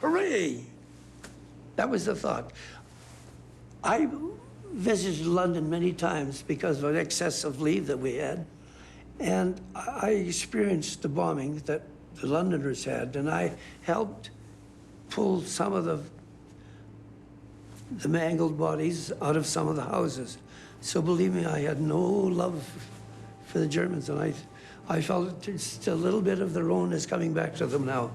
Hooray! That was the thought. I visited London many times because of an excess of leave that we had. And I experienced the bombing that the Londoners had, and I helped pull some of the mangled bodies out of some of the houses. So believe me, I had no love for the Germans, and I felt just a little bit of their own is coming back to them now.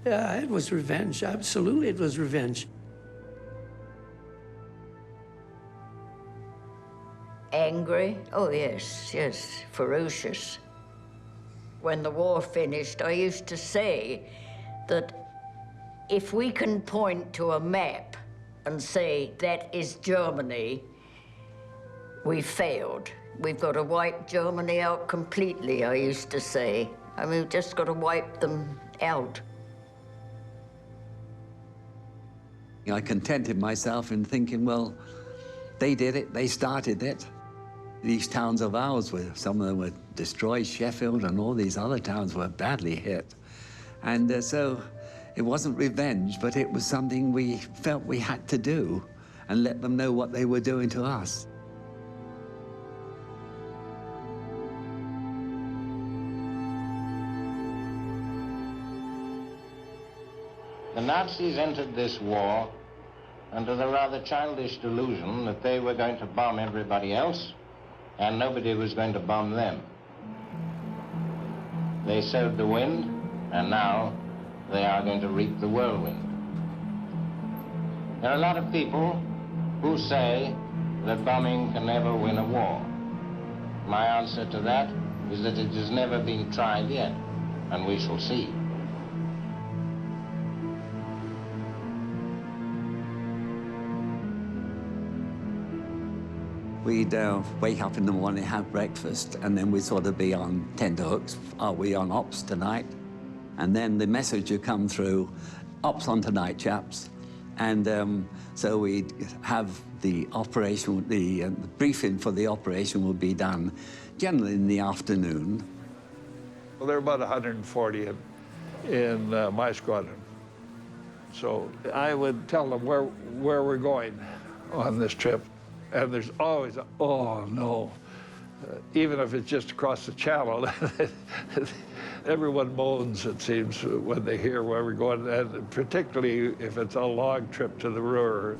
Yeah, it was revenge. Absolutely, it was revenge. Angry? Oh, yes, yes, ferocious. When the war finished, I used to say that if we can point to a map and say that is Germany, we failed. We've got to wipe Germany out completely, I used to say. I mean, we've just got to wipe them out. I contented myself in thinking, well, they did it, they started it. These towns of ours, some of them were destroyed, Sheffield and all these other towns were badly hit. And so it wasn't revenge, but it was something we felt we had to do and let them know what they were doing to us. The Nazis entered this war under the rather childish delusion that they were going to bomb everybody else and nobody was going to bomb them. They sowed the wind, and now they are going to reap the whirlwind. There are a lot of people who say that bombing can never win a war. My answer to that is that it has never been tried yet, and we shall see. We'd wake up in the morning, have breakfast, and then we'd sort of be on tenterhooks. Are we on ops tonight? And then the message would come through, ops on tonight, chaps. And so we'd have the operation, the briefing for the operation would be done generally in the afternoon. Well, there were about 140 in my squadron. So I would tell them where we're going on this trip. And there's always a, oh, no. Even if it's just across the channel, everyone moans, it seems, when they hear where we're going, and particularly if it's a long trip to the Ruhr.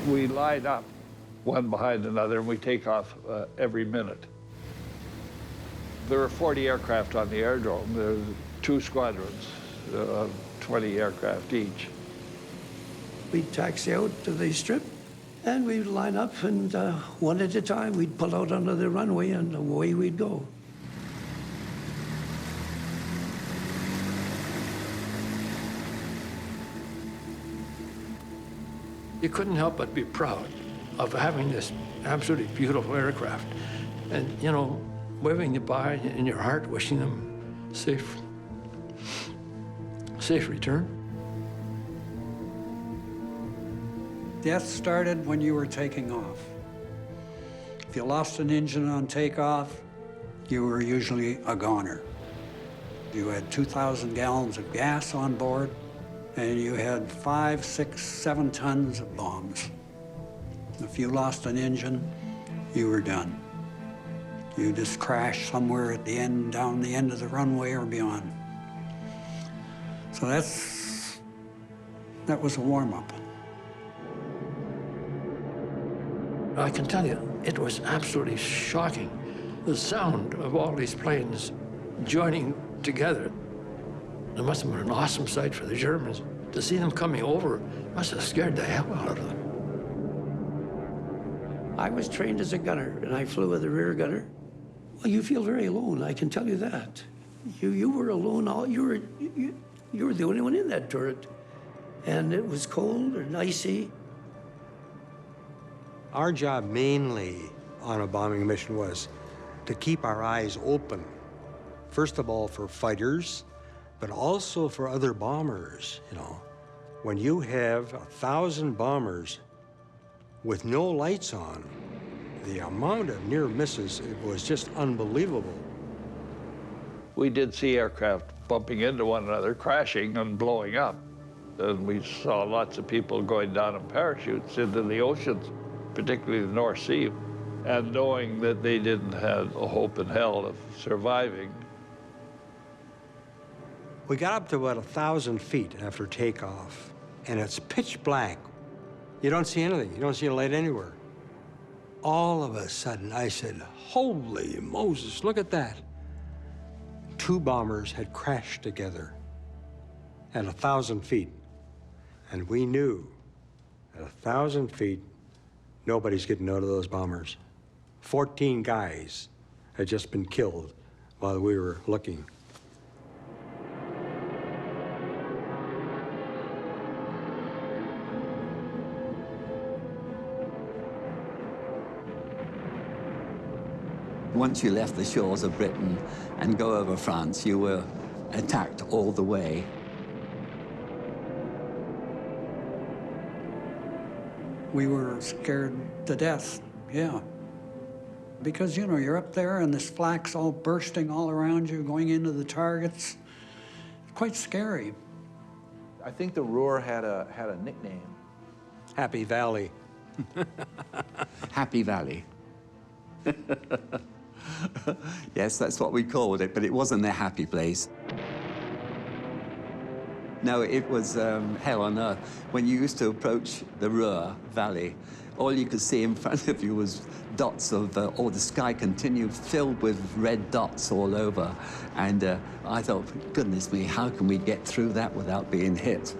We line up one behind another, and we take off every minute. There were 40 aircraft on the aerodrome. There were 2 squadrons of 20 aircraft each. We'd taxi out to the strip, and we'd line up, and one at a time, we'd pull out onto the runway, and away we'd go. You couldn't help but be proud of having this absolutely beautiful aircraft. And, you know, waving goodbye in your heart, wishing them safe return. Death started when you were taking off. If you lost an engine on takeoff, you were usually a goner. You had 2,000 gallons of gas on board, and you had 5, 6, 7 tons of bombs. If you lost an engine, you were done. You just crashed somewhere at the end, down the end of the runway or beyond. So that was a warm-up. I can tell you, it was absolutely shocking. The sound of all these planes joining together. It must have been an awesome sight for the Germans. To see them coming over must have scared the hell out of them. I was trained as a gunner, and I flew with a rear gunner. Well, you feel very alone, I can tell you that. You were alone, you were the only one in that turret. And it was cold and icy. Our job mainly on a bombing mission was to keep our eyes open. First of all, for fighters, but also for other bombers, you know. When you have 1,000 bombers with no lights on, The amount of near misses, it was just unbelievable. We did see aircraft bumping into one another, crashing and blowing up. And we saw lots of people going down in parachutes into the oceans, particularly the North Sea, and knowing that they didn't have a hope in hell of surviving. We got up to about 1,000 feet after takeoff, and it's pitch black. You don't see anything. You don't see a light anywhere. All of a sudden, I said, holy Moses, look at that. 2 bombers had crashed together at 1,000 feet. And we knew at 1,000 feet, nobody's getting out of those bombers. 14 guys had just been killed while we were looking. Once you left the shores of Britain and go over France, you were attacked all the way. We were scared to death, yeah. Because, you know, you're up there and this flak's all bursting all around you, going into the targets. Quite scary. I think the Ruhr had a nickname. Happy Valley. Happy Valley. Yes, that's what we called it, but it wasn't a happy place. No, it was hell on earth. When you used to approach the Ruhr Valley, all you could see in front of you was dots of, or the sky continued filled with red dots all over. And I thought, goodness me, how can we get through that without being hit?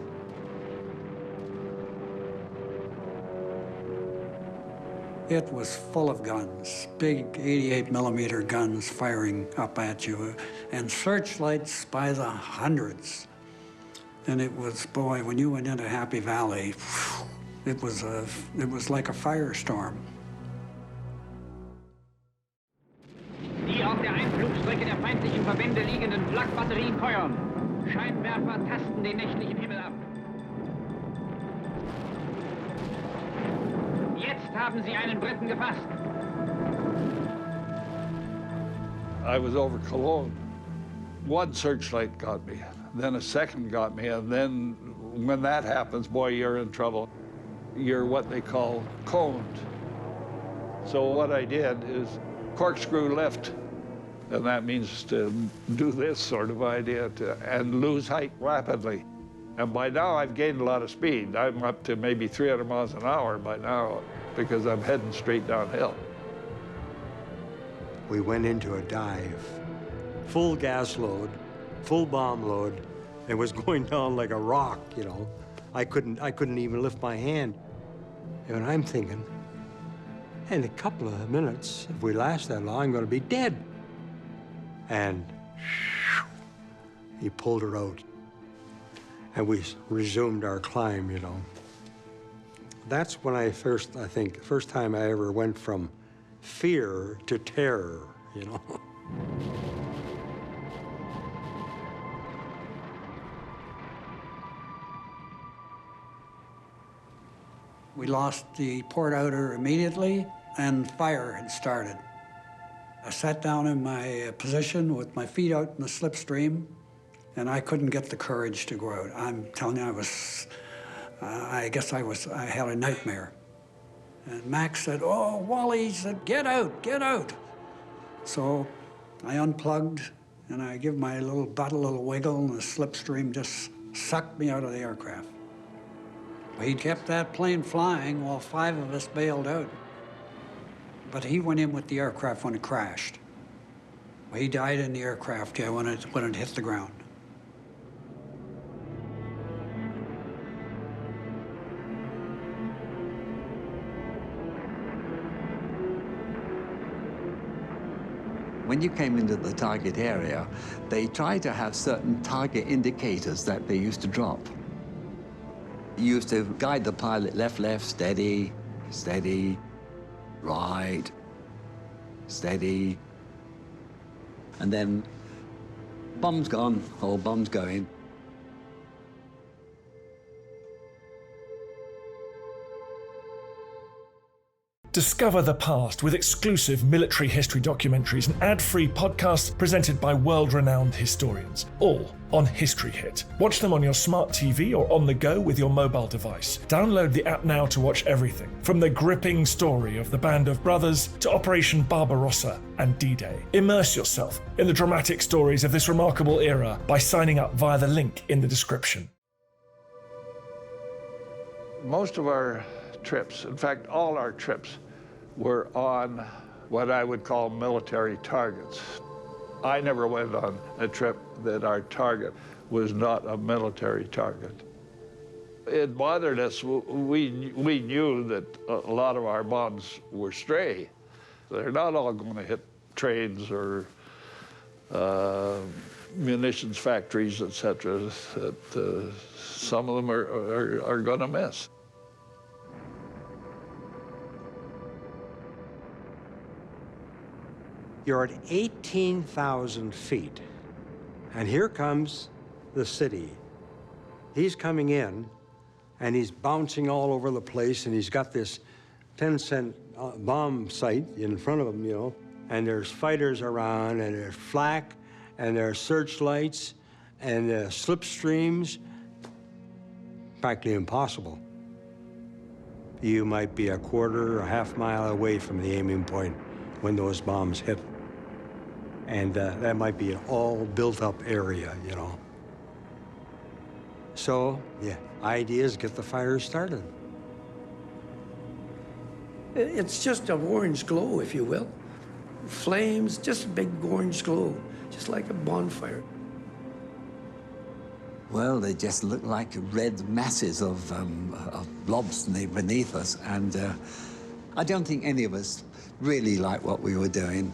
It was full of guns, big 88-millimeter guns firing up at you, and searchlights by the hundreds. And it was, boy, when you went into Happy Valley, it was like a firestorm. Die auf der Einflugstrecke der feindlichen Verbände liegenden Flakbatterien feuern. Scheinwerfer tasten den nächtlichen Himmel ab. Jetzt haben sie einen Briten gefasst. I was over Cologne. One searchlight got me, then a second got me, and then when that happens, boy, you're in trouble. You're what they call coned. So what I did is corkscrew left, and that means to do this sort of idea, and lose height rapidly. And by now, I've gained a lot of speed. I'm up to maybe 300 miles an hour by now because I'm heading straight downhill. We went into a dive, full gas load, full bomb load, and was going down like a rock, you know. I couldn't even lift my hand. And I'm thinking, in a couple of minutes, if we last that long, I'm gonna be dead. And he pulled her out. And we resumed our climb, you know. That's when I first time I ever went from fear to terror, you know. We lost the port outer immediately, and fire had started. I sat down in my position with my feet out in the slipstream, and I couldn't get the courage to go out. I'm telling you, I guess I had a nightmare. And Max said, oh, Wally, he said, get out, get out. So I unplugged, and I give my little butt a little wiggle, and the slipstream just sucked me out of the aircraft. He kept that plane flying while 5 of us bailed out. But he went in with the aircraft when it crashed. He died in the aircraft, yeah, when it hit the ground. When you came into the target area, they tried to have certain target indicators that they used to drop. You used to guide the pilot left, left, steady, steady, right, steady. And then bomb's gone, or bomb's going. Discover the past with exclusive military history documentaries and ad-free podcasts presented by world-renowned historians, all on History Hit. Watch them on your smart TV or on the go with your mobile device. Download the app now to watch everything, from the gripping story of the Band of Brothers to Operation Barbarossa and D-Day. Immerse yourself in the dramatic stories of this remarkable era by signing up via the link in the description. Most of our trips, in fact, all our trips, were on what I would call military targets. I never went on a trip that our target was not a military target. It bothered us. We knew that a lot of our bombs were stray. They're not all going to hit trains or munitions factories, etc. That some of them are going to miss. You're at 18,000 feet, and here comes the city. He's coming in, and he's bouncing all over the place, and he's got this 10-cent bomb sight in front of him, you know, and there's fighters around, and there's flak, and there's searchlights, and slipstreams. Practically impossible. You might be a quarter or a half mile away from the aiming point when those bombs hit. And that might be an all built-up area, you know. So, yeah, idea is get the fire started. It's just an orange glow, if you will. Flames, just a big orange glow, just like a bonfire. Well, they just look like red masses of blobs beneath us, and I don't think any of us really liked what we were doing.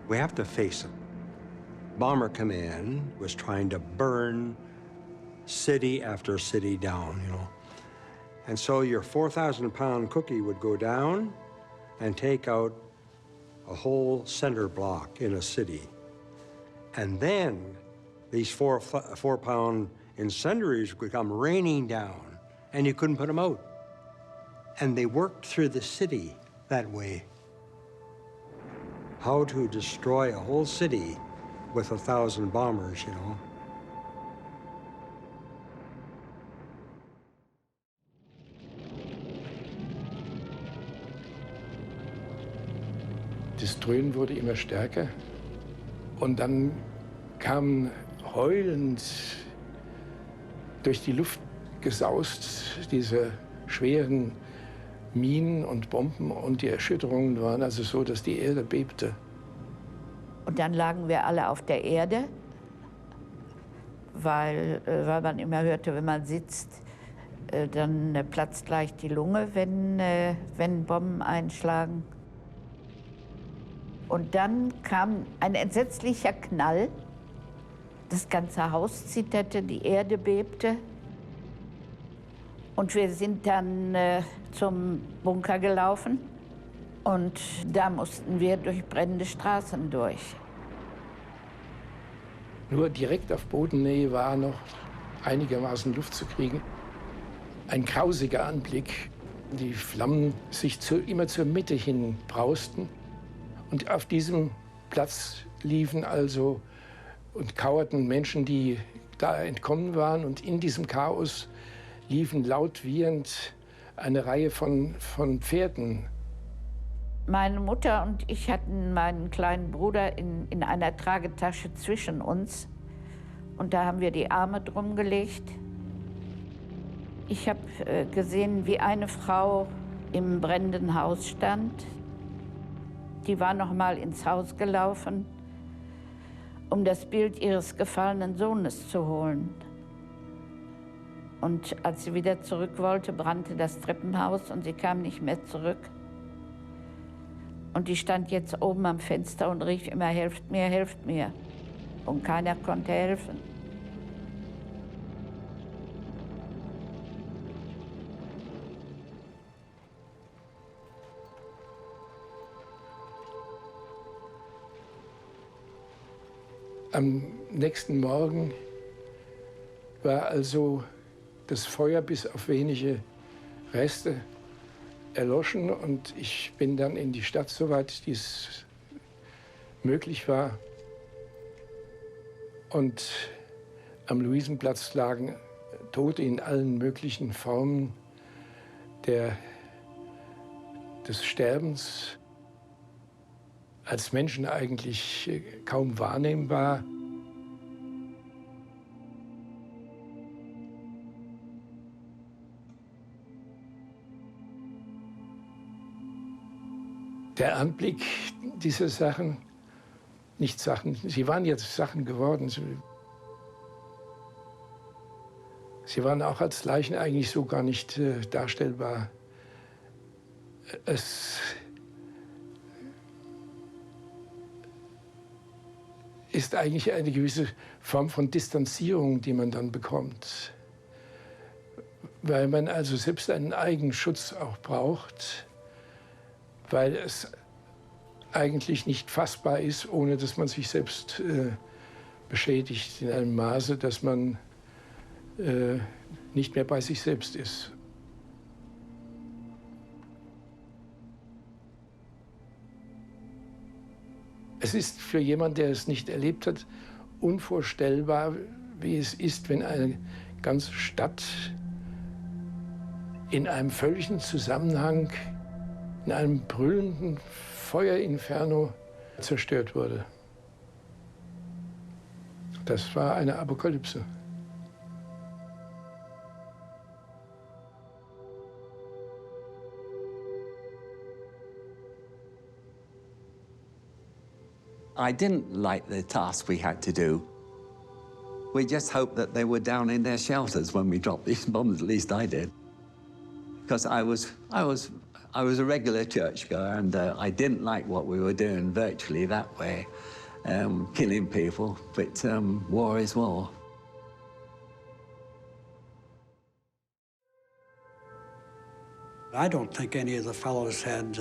We have to face it. Bomber Command was trying to burn city after city down, you know. And so your 4,000-pound cookie would go down and take out a whole center block in a city. And then these four-pound incendiaries would come raining down, and you couldn't put them out. And they worked through the city that way. How to destroy a whole city with 1,000 bombers, you know. Das Dröhnen wurde immer stärker und dann kamen heulend durch die Luft gesaust diese schweren Minen und Bomben, und die Erschütterungen waren also so, dass die Erde bebte. Und dann lagen wir alle auf der Erde, weil man immer hörte, wenn man sitzt, dann platzt gleich die Lunge, wenn Bomben einschlagen. Und dann kam ein entsetzlicher Knall. Das ganze Haus zitterte, die Erde bebte. Und wir sind dann zum Bunker gelaufen. Und da mussten wir durch brennende Straßen durch. Nur direkt auf Bodennähe war noch einigermaßen Luft zu kriegen. Ein grausiger Anblick. Die Flammen sich immer zur Mitte hin brausten. Und auf diesem Platz liefen also und kauerten Menschen, die da entkommen waren. Und in diesem Chaos liefen laut wiehernd eine Reihe von Pferden. Meine Mutter und ich hatten meinen kleinen Bruder in einer Tragetasche zwischen uns. Und da haben wir die Arme drum gelegt. Ich habe gesehen, wie eine Frau im brennenden Haus stand. Die war noch mal ins Haus gelaufen, um das Bild ihres gefallenen Sohnes zu holen. Und als sie wieder zurück wollte, brannte das Treppenhaus und sie kam nicht mehr zurück. Und die stand jetzt oben am Fenster und rief immer, helft mir, helft mir. Und keiner konnte helfen. Am nächsten Morgen war also das Feuer bis auf wenige Reste erloschen und ich bin dann in die Stadt, soweit dies möglich war. Und am Luisenplatz lagen Tote in allen möglichen Formen des Sterbens, als Menschen eigentlich kaum wahrnehmbar. Der Anblick dieser Sachen, nicht Sachen, sie waren jetzt Sachen geworden. Sie waren auch als Leichen eigentlich so gar nicht darstellbar. Es ist eigentlich eine gewisse Form von Distanzierung, die man dann bekommt. Weil man also selbst einen Eigenschutz auch braucht, weil es eigentlich nicht fassbar ist, ohne dass man sich selbst beschädigt in einem Maße, dass man nicht mehr bei sich selbst ist. Es ist für jemanden, der es nicht erlebt hat, unvorstellbar, wie es ist, wenn eine ganze Stadt in einem völligen Zusammenhang, in einem brüllenden Feuerinferno zerstört wurde. Das war eine Apokalypse. I didn't like the task we had to do. We just hoped that they were down in their shelters when we dropped these bombs, at least I did. Because I was a regular churchgoer, and I didn't like what we were doing virtually that way, killing people, but war is war. I don't think any of the fellows had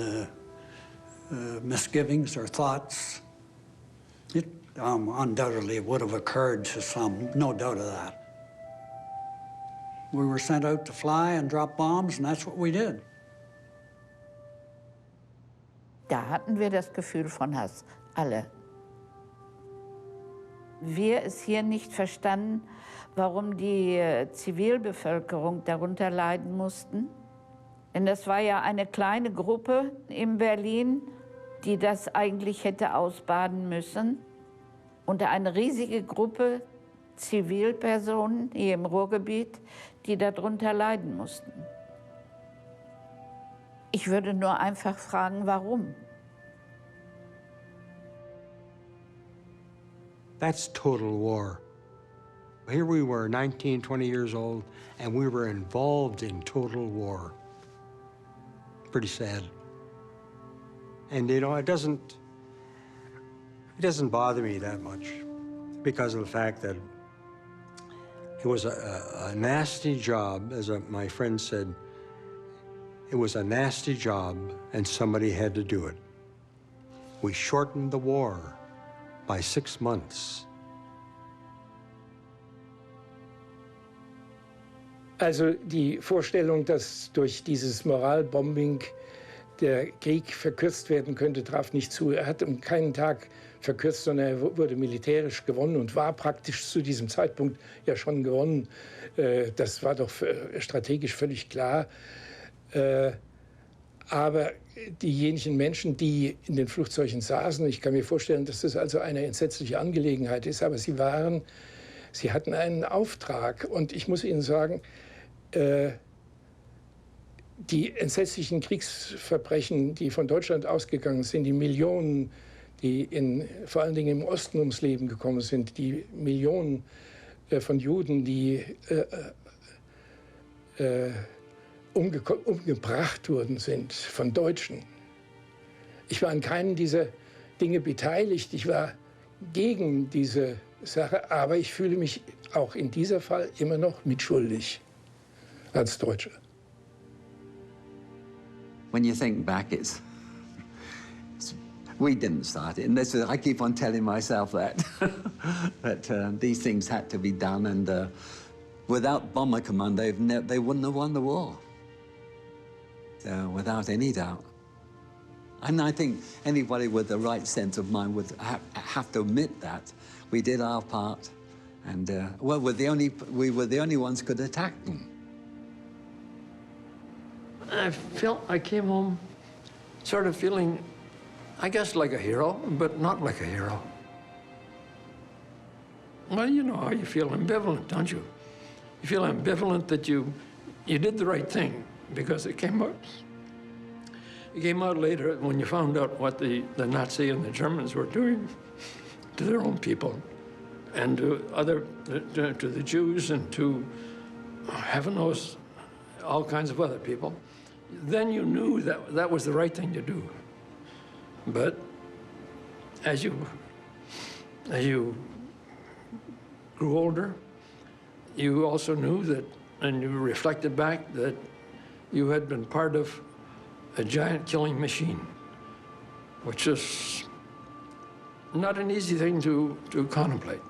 misgivings or thoughts. It undoubtedly would have occurred to some, no doubt of that. We were sent out to fly and drop bombs, and that's what we did. Da hatten wir das Gefühl von Hass, alle. Wir es hier nicht verstanden, warum die Zivilbevölkerung darunter leiden mussten. Denn das war ja eine kleine Gruppe in Berlin, die das eigentlich hätte ausbaden müssen. Und eine riesige Gruppe Zivilpersonen hier im Ruhrgebiet, die darunter leiden mussten. Ich würde nur einfach fragen, warum? That's total war. Here we were, 19, 20 years old, and we were involved in total war. Pretty sad. And you know, it doesn't bother me that much because of the fact that it was a nasty job, as my friend said. It was a nasty job, and somebody had to do it. We shortened the war by 6 months. Also die Vorstellung, dass durch dieses Moralbombing der Krieg verkürzt werden könnte, traf nicht zu. Er hat um keinen Tag verkürzt, sondern er wurde militärisch gewonnen und war praktisch zu diesem Zeitpunkt ja schon gewonnen. Das war doch strategisch völlig klar. Aber diejenigen Menschen, die in den Flugzeugen saßen, ich kann mir vorstellen, dass das also eine entsetzliche Angelegenheit ist, aber sie hatten einen Auftrag. Und ich muss Ihnen sagen, die entsetzlichen Kriegsverbrechen, die von Deutschland ausgegangen sind, die Millionen, die vor allen Dingen im Osten ums Leben gekommen sind, die Millionen von Juden, die umgebracht worden sind von Deutschen. Ich war an keinen dieser Dinge beteiligt. Ich war gegen diese Sache, aber ich fühle mich auch in diesem Fall immer noch mitschuldig als Deutscher. When you think back, we didn't start it. And I keep on telling myself that, that these things had to be done, and without Bomber Command, they wouldn't have won the war. without any doubt. And I think anybody with the right sense of mind would have to admit that we did our part, and well, we were the only ones could attack them. I felt I came home sort of feeling, I guess, like a hero, but not like a hero. Well, you know how you feel ambivalent, don't you? You feel ambivalent that you did the right thing because it came out. It came out later when you found out what the Nazi and the Germans were doing to their own people and to the Jews and to, heaven knows, all kinds of other people. Then you knew that that was the right thing to do. But as you grew older, you also knew that, and you reflected back, that you had been part of a giant killing machine, which is not an easy thing to contemplate.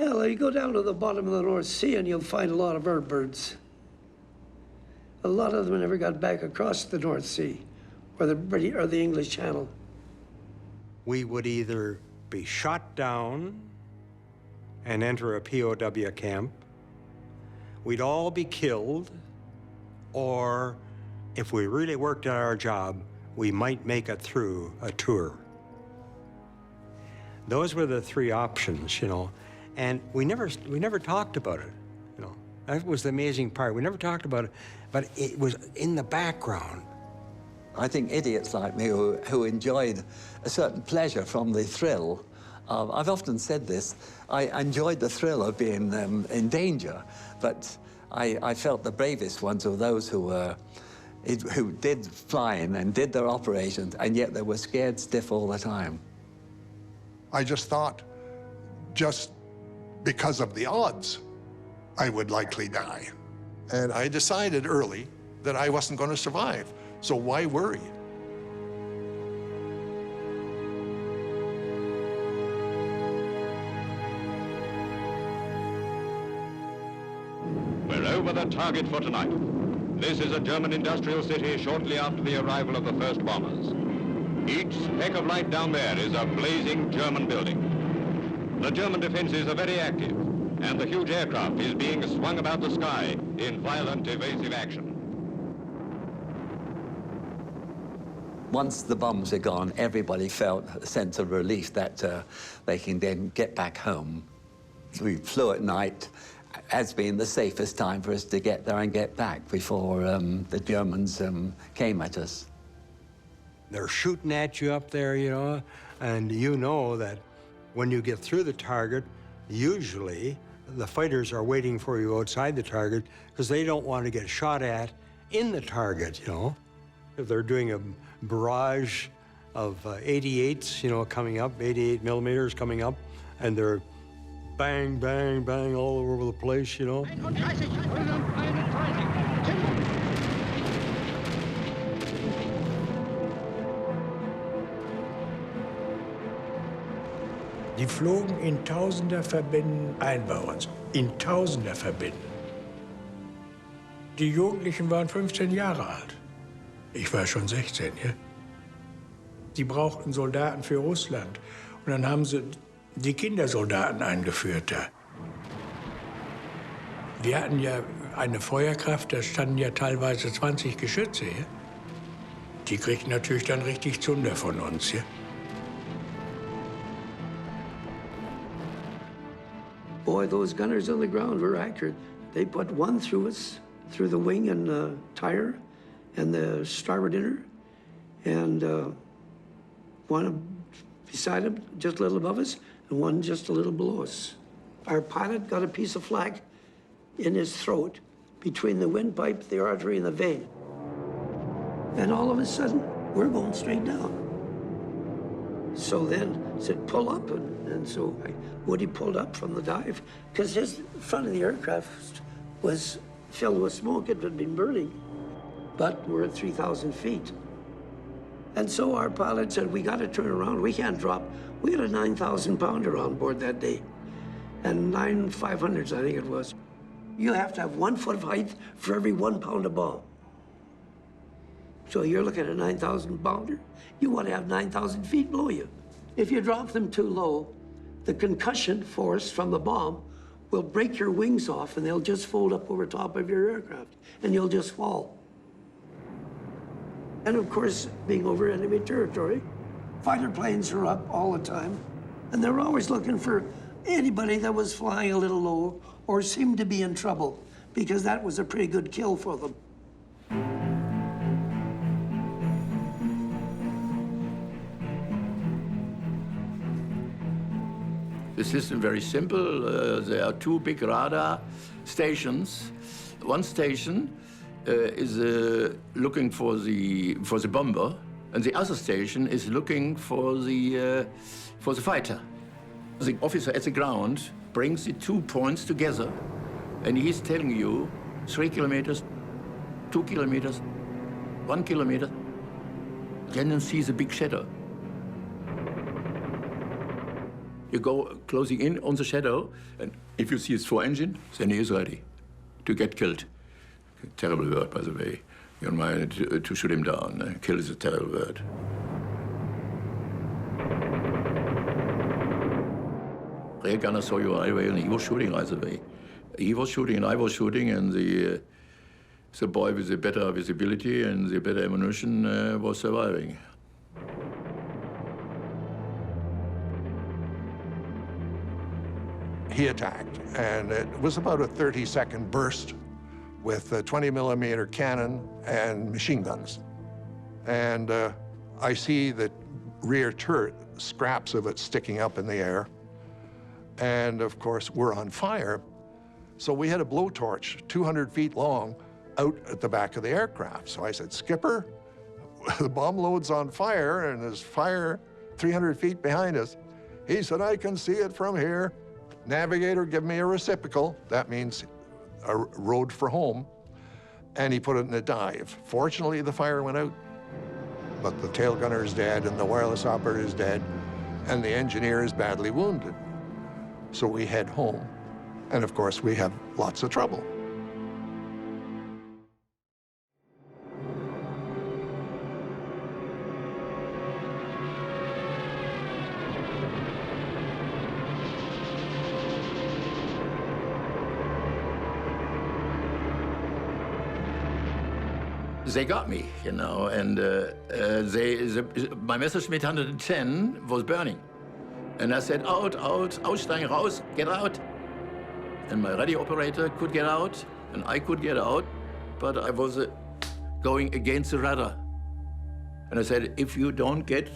Well, you go down to the bottom of the North Sea and you'll find a lot of our birds. A lot of them never got back across the North Sea or the English Channel. We would either be shot down and enter a POW camp, we'd all be killed, or if we really worked at our job, we might make it through a tour. Those were the three options, you know. And we never talked about it, you know. That was the amazing part. We never talked about it, but it was in the background. I think idiots like me who enjoyed a certain pleasure from the thrill of, I've often said this, I enjoyed the thrill of being in danger, but I felt the bravest ones were those who did flying and did their operations, and yet they were scared stiff all the time. I just thought, just because of the odds, I would likely die. And I decided early that I wasn't going to survive, so why worry? We're over the target for tonight. This is a German industrial city shortly after the arrival of the first bombers. Each speck of light down there is a blazing German building. The German defenses are very active, and the huge aircraft is being swung about the sky in violent evasive action. Once the bombs are gone, everybody felt a sense of relief that they can then get back home. We flew at night as being the safest time for us to get there and get back before the Germans came at us. They're shooting at you up there, you know, and you know that when you get through the target, usually the fighters are waiting for you outside the target because they don't want to get shot at in the target, you know. If they're doing a barrage of 88s, you know, coming up, 88 millimeters coming up, and they're bang, bang, bang all over the place, you know. Die flogen in Tausenderverbänden ein bei uns. In Tausenderverbänden. Die Jugendlichen waren 15 Jahre alt. Ich war schon 16, ja. Sie brauchten Soldaten für Russland. Und dann haben sie die Kindersoldaten eingeführt da. Wir hatten ja eine Feuerkraft, da standen ja teilweise 20 Geschütze, ja. Die kriegten natürlich dann richtig Zunder von uns, ja. Boy, those gunners on the ground were accurate. They put one through us, through the wing and tire and the starboard inner, and one beside him, just a little above us, and one just a little below us. Our pilot got a piece of flak in his throat between the windpipe, the artery, and the vein. And all of a sudden, we're going straight down. So then said, pull up. And so Woody pulled up from the dive because his front of the aircraft was filled with smoke. It had been burning. But we're at 3,000 feet. And so our pilot said, we got to turn around. We can't drop. We had a 9,000 pounder on board that day. And 9 500s, I think it was. You have to have 1 foot of height for every 1 pound of bomb. So you're looking at a 9,000 pounder. You want to have 9,000 feet below you. If you drop them too low, the concussion force from the bomb will break your wings off and they'll just fold up over top of your aircraft and you'll just fall. And of course, being over enemy territory, fighter planes are up all the time and they're always looking for anybody that was flying a little low or seemed to be in trouble because that was a pretty good kill for them. The system very simple. There are 2 big radar stations. One station is looking for the bomber, and the other station is looking for the fighter. The officer at the ground brings the 2 points together, and he's telling you 3 kilometers, 2 kilometers, 1 kilometer. Then you see the big shadow. You go closing in on the shadow, and if you see his 4 engine, then he is ready to get killed. Terrible word, by the way. You don't mind to shoot him down. Kill is a terrible word. Rail gunner saw you right away, and he was shooting right away. He was shooting, and I was shooting, and the boy with the better visibility and the better ammunition was surviving. He attacked, and it was about a 30-second burst with a 20-millimeter cannon and machine guns. And I see the rear turret, scraps of it sticking up in the air. And of course, we're on fire. So we had a blowtorch 200 feet long out at the back of the aircraft. So I said, Skipper, the bomb load's on fire and there's fire 300 feet behind us. He said, I can see it from here. Navigator, give me a reciprocal. That means a road for home. And he put it in a dive. Fortunately, the fire went out, but the tail gunner is dead and the wireless operator is dead and the engineer is badly wounded. So we head home. And of course, we have lots of trouble. They got me, you know, and my Messerschmitt 110 was burning. And I said, out, aussteigen, raus, get out. And my radio operator could get out, and I could get out, but I was going against the radar. And I said, if you don't get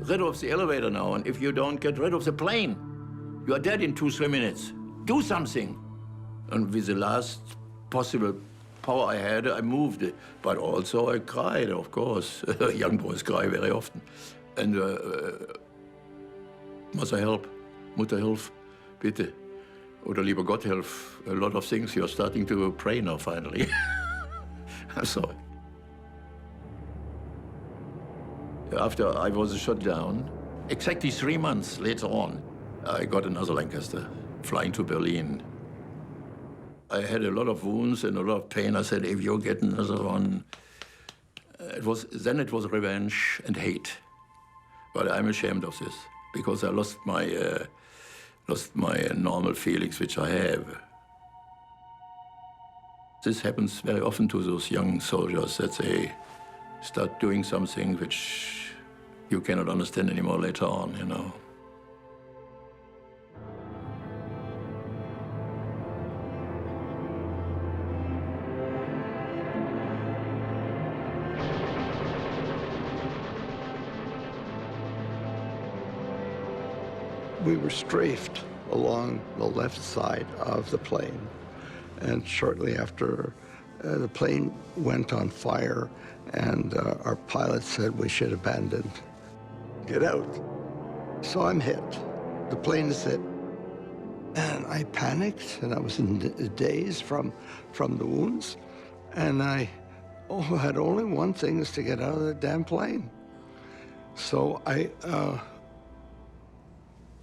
rid of the elevator now, and if you don't get rid of the plane, you are dead in 2-3 minutes. Do something. And with the last possible power I had, I moved it. But also I cried, of course. Young boys cry very often. And Mother help, Mutter hilf, bitte. Oder lieber Gott help. A lot of things you're starting to pray now, finally. I'm sorry. After I was shot down, exactly 3 months later on, I got another Lancaster, flying to Berlin. I had a lot of wounds and a lot of pain. I said, if you get another one, it was revenge and hate. But I'm ashamed of this because I lost my normal feelings, which I have. This happens very often to those young soldiers, that they start doing something which you cannot understand anymore later on, you know. We were strafed along the left side of the plane. And shortly after, the plane went on fire, and our pilot said we should abandon. Get out. So I'm hit. The plane is hit. And I panicked, and I was in a daze from the wounds. And I had only one thing, is to get out of the damn plane. So I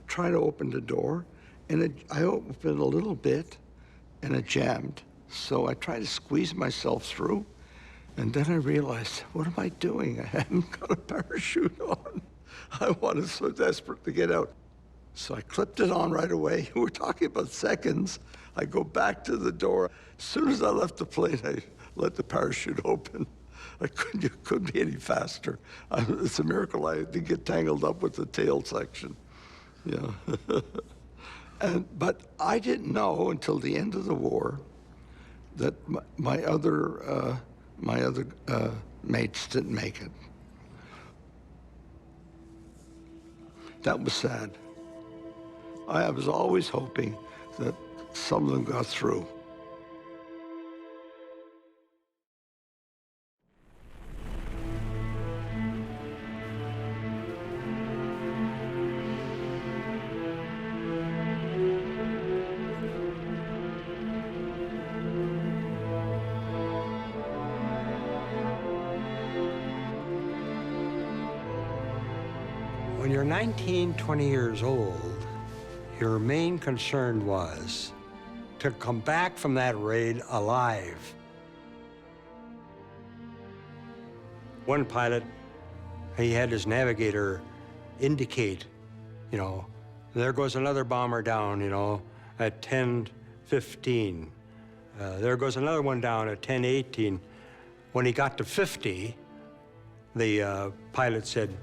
tried to open the door, and I opened a little bit, and it jammed. So I tried to squeeze myself through, and then I realized, what am I doing? I haven't got a parachute on. I wanted so desperate to get out. So I clipped it on right away. We're talking about seconds. I go back to the door. As soon as I left the plane, I let the parachute open. You couldn't be any faster. It's a miracle I didn't get tangled up with the tail section. Yeah. But I didn't know until the end of the war that my other mates didn't make it. That was sad. I was always hoping that some of them got through. When you're 19, 20 years old, your main concern was to come back from that raid alive. One pilot, he had his navigator indicate, you know, there goes another bomber down, you know, at 10:15. There goes another one down at 10:18. When he got to 50, the pilot said,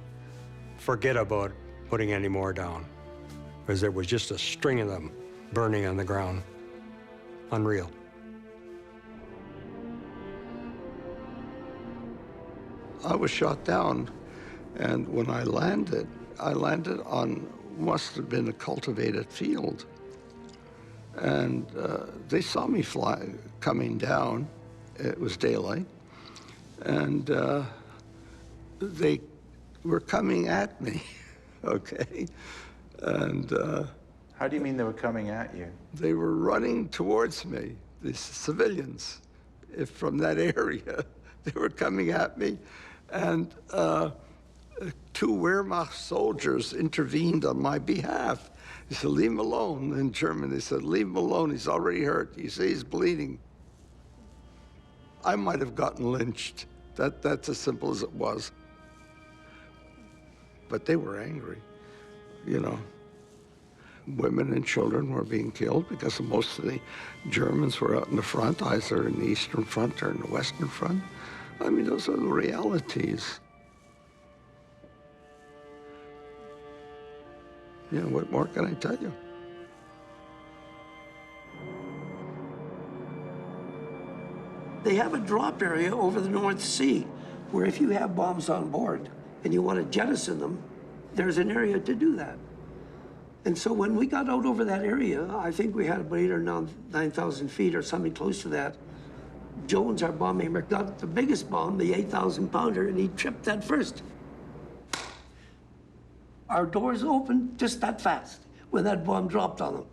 forget about putting any more down, because there was just a string of them burning on the ground. Unreal. I was shot down, and when I landed on, must have been a cultivated field. And they saw me coming down. It was daylight. And they were coming at me, okay? And how do you mean they were coming at you? They were running towards me, these civilians from that area. They were coming at me, and two Wehrmacht soldiers intervened on my behalf. They said, leave him alone. In German, they said, leave him alone, he's already hurt. You see, he's bleeding. I might have gotten lynched. That's as simple as it was. But they were angry, you know. Women and children were being killed because most of the Germans were out in the front, either in the Eastern Front or in the Western Front. I mean, those are the realities. You know, what more can I tell you? They have a drop area over the North Sea where if you have bombs on board and you want to jettison them, there's an area to do that. And so when we got out over that area, I think we had about 8,000 or 9,000 feet or something close to that. Jones, our bomb aimer, got the biggest bomb, the 8,000-pounder, and he tripped that first. Our doors opened just that fast when that bomb dropped on them.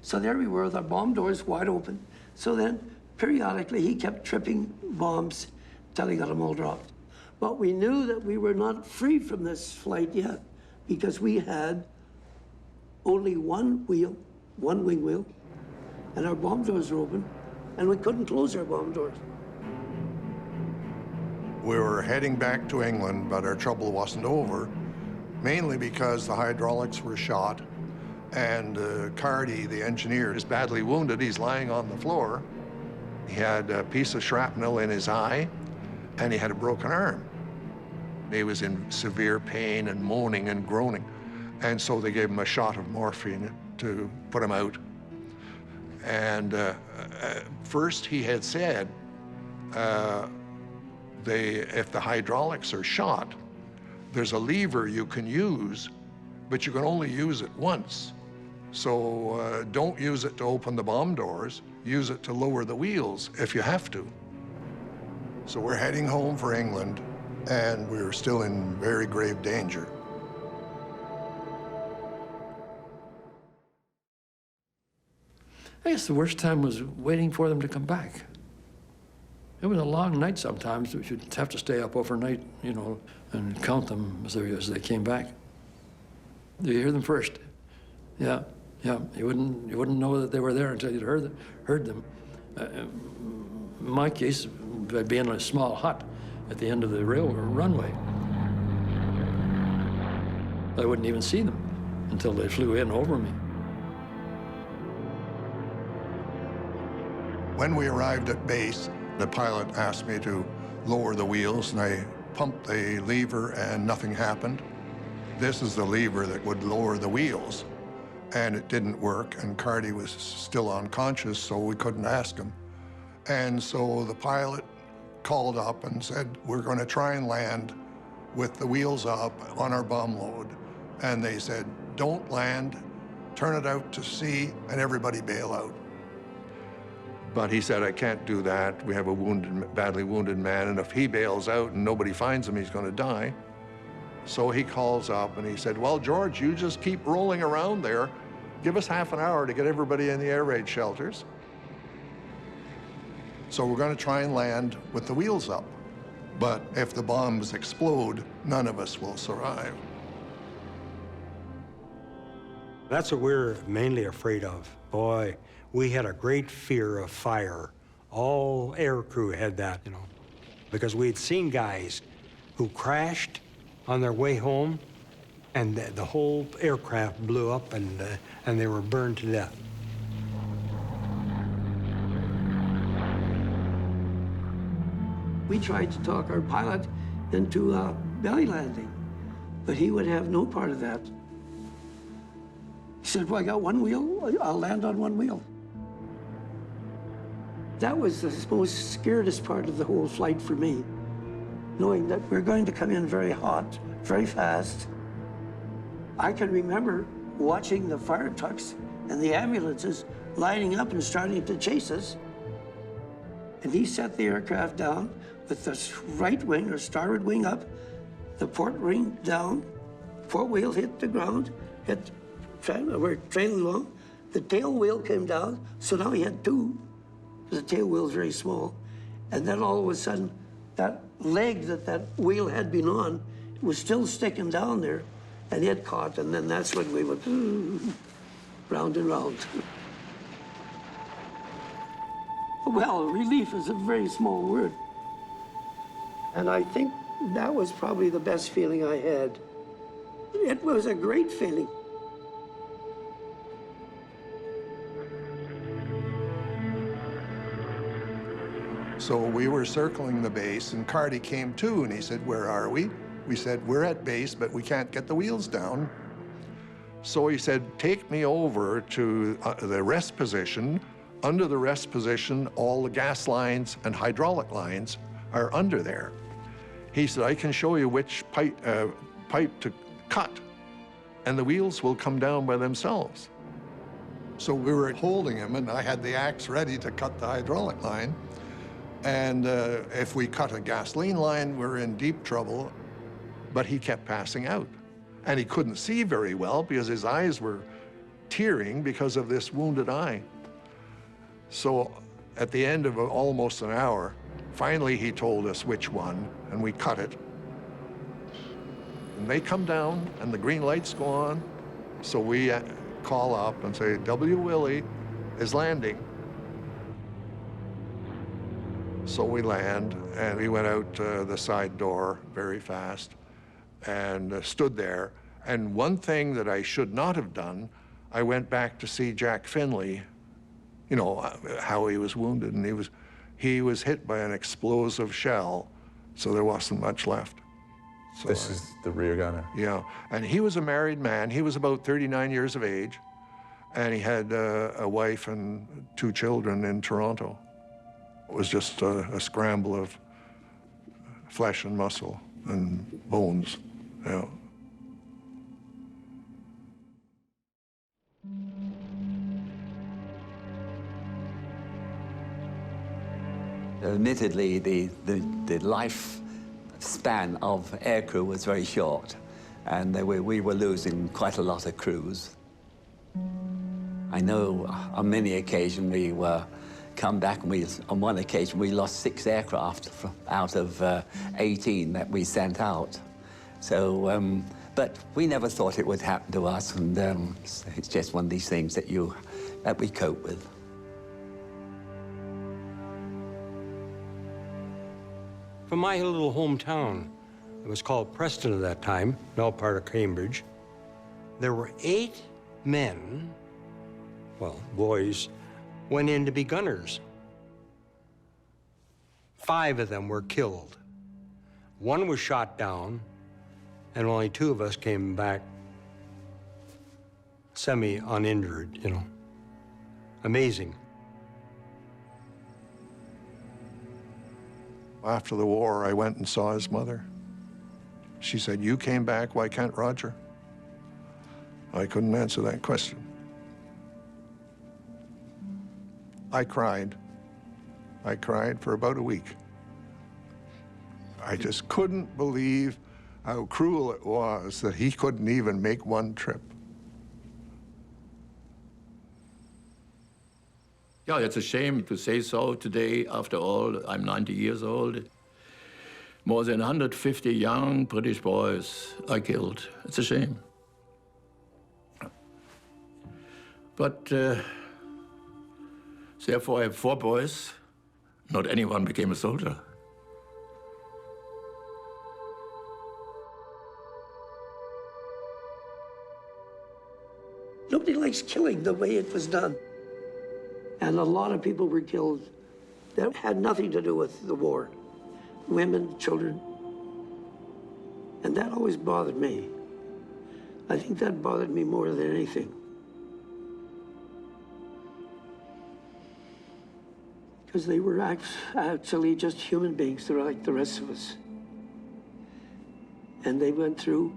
So there we were with our bomb doors wide open. So then, periodically, he kept tripping bombs till he got them all dropped. But we knew that we were not free from this flight yet because we had only one wheel, one wing wheel, and our bomb doors were open, and we couldn't close our bomb doors. We were heading back to England, but our trouble wasn't over, mainly because the hydraulics were shot, and Cardy, the engineer, is badly wounded. He's lying on the floor. He had a piece of shrapnel in his eye, and he had a broken arm. He was in severe pain and moaning and groaning. And so they gave him a shot of morphine to put him out. And first he had said, if the hydraulics are shot, there's a lever you can use, but you can only use it once. So don't use it to open the bomb doors. Use it to lower the wheels if you have to. So we're heading home for England, and we were still in very grave danger. I guess the worst time was waiting for them to come back. It was a long night sometimes. We should have to stay up overnight, you know, and count them as they came back. You hear them first. Yeah, yeah. You wouldn't know that they were there until you'd heard them. In my case, I'd be in a small hut at the end of the runway. I wouldn't even see them until they flew in over me. When we arrived at base, the pilot asked me to lower the wheels, and I pumped the lever and nothing happened. This is the lever that would lower the wheels, and it didn't work, and Carty was still unconscious, so we couldn't ask him. And so the pilot called up and said, we're going to try and land with the wheels up on our bomb load. And they said, don't land, turn it out to sea, and everybody bail out. But he said, I can't do that. We have a badly wounded man, and if he bails out and nobody finds him, he's going to die. So he calls up and he said, well, George, you just keep rolling around there. Give us half an hour to get everybody in the air raid shelters. So we're going to try and land with the wheels up. But if the bombs explode, none of us will survive. That's what we're mainly afraid of. Boy, we had a great fear of fire. All air crew had that, you know, because we had seen guys who crashed on their way home, and the whole aircraft blew up, and they were burned to death. We tried to talk our pilot into a belly landing, but he would have no part of that. He said, well, I got one wheel, I'll land on one wheel. That was the most scaredest part of the whole flight for me, knowing that we're going to come in very hot, very fast. I can remember watching the fire trucks and the ambulances lining up and starting to chase us. And he set the aircraft down with the right wing or starboard wing up, the port wing down, port wheel hit the ground, we're trailing along. The tail wheel came down, so now he had two. The tail wheel is very small. And then all of a sudden, that leg that wheel had been on was still sticking down there, and it caught, and then that's when we went round and round. Well, relief is a very small word. And I think that was probably the best feeling I had. It was a great feeling. So we were circling the base, and Carty came too, and he said, where are we? We said, we're at base, but we can't get the wheels down. So he said, take me over to the rest position. Under the rest position, all the gas lines and hydraulic lines are under there. He said, I can show you which pipe to cut, and the wheels will come down by themselves. So we were holding him, and I had the axe ready to cut the hydraulic line. And if we cut a gasoline line, we're in deep trouble. But he kept passing out. And he couldn't see very well because his eyes were tearing because of this wounded eye. So at the end of almost an hour, finally he told us which one, and we cut it. And they come down, and the green lights go on. So we call up and say, W. Willie is landing. So we land, and we went out the side door very fast and stood there. And one thing that I should not have done, I went back to see Jack Finley, you know, how he was wounded. And he was hit by an explosive shell, so there wasn't much left. So This is the rear gunner. Yeah, and he was a married man. He was about 39 years of age, and he had a wife and 2 children in Toronto. It was just a scramble of flesh and muscle and bones, you know. Admittedly, the life span of aircrew was very short, and we were losing quite a lot of crews. I know on many occasions we were come back, and on one occasion we lost 6 aircraft out of 18 that we sent out. So, but we never thought it would happen to us, and it's just one of these things that we cope with. From my little hometown, it was called Preston at that time, now part of Cambridge, there were 8 men, well, boys, went in to be gunners. 5 of them were killed. 1 was shot down, and only 2 of us came back semi-uninjured, you know. Amazing. After the war, I went and saw his mother. She said, "You came back, why can't Roger?" I couldn't answer that question. I cried. I cried for about a week. I just couldn't believe how cruel it was that he couldn't even make one trip. Yeah, it's a shame to say so today. After all, I'm 90 years old. More than 150 young British boys are killed. It's a shame. But therefore, I have 4 boys. Not anyone became a soldier. Nobody likes killing the way it was done. And a lot of people were killed that had nothing to do with the war. Women, children. And that always bothered me. I think that bothered me more than anything. Because they were actually just human beings. They're like the rest of us. And they went through.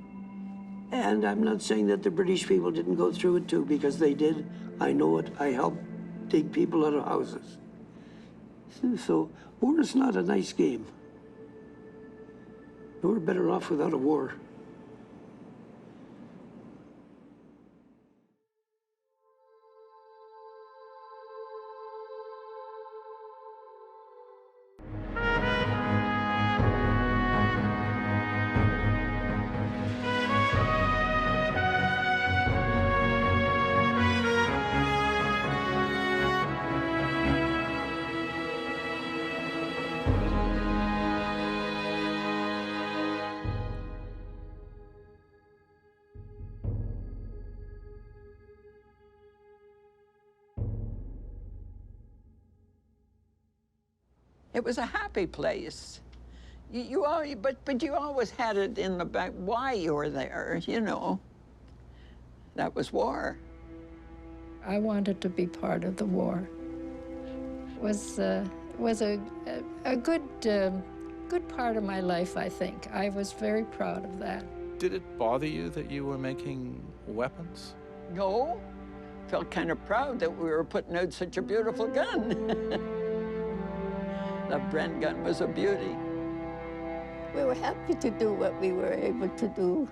And I'm not saying that the British people didn't go through it too, because they did. I know it. I helped dig people out of houses. So war is not a nice game. We're better off without a war. It was a happy place. But you always had it in the back why you were there, you know. That was war. I wanted to be part of the war. It was a good part of my life, I think. I was very proud of that. Did it bother you that you were making weapons? No. Felt kind of proud that we were putting out such a beautiful gun. The Bren gun was a beauty. We were happy to do what we were able to do.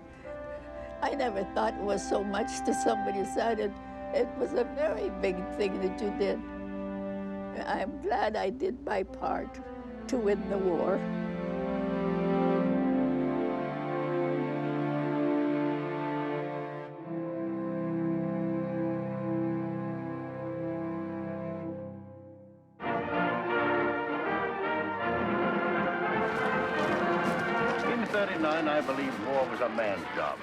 I never thought it was so much to somebody said it. It was a very big thing that you did. I'm glad I did my part to win the war. I believe war was a man's job.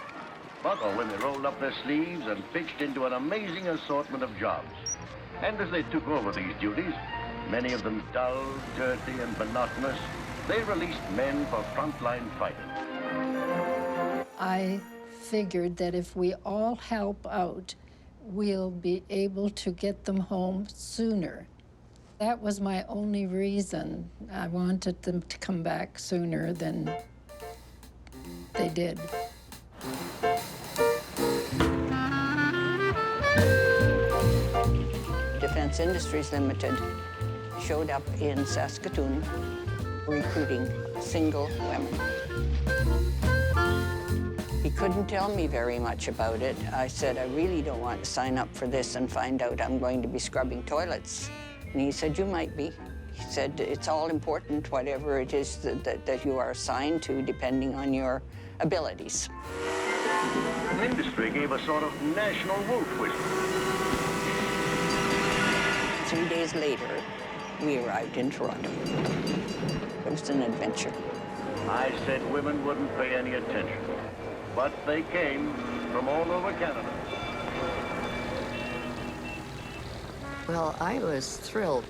But our women rolled up their sleeves and pitched into an amazing assortment of jobs. And as they took over these duties, many of them dull, dirty, and monotonous, they released men for frontline fighting. I figured that if we all help out, we'll be able to get them home sooner. That was my only reason. I wanted them to come back sooner than they did. Defense Industries Limited showed up in Saskatoon recruiting single women. He couldn't tell me very much about it. I said, I really don't want to sign up for this and find out I'm going to be scrubbing toilets. And he said, you might be. He said, it's all important, whatever it is that you are assigned to, depending on your abilities. The industry gave a sort of national wolf whistle. 3 days later, we arrived in Toronto. It was an adventure. I said women wouldn't pay any attention, but they came from all over Canada. Well, I was thrilled.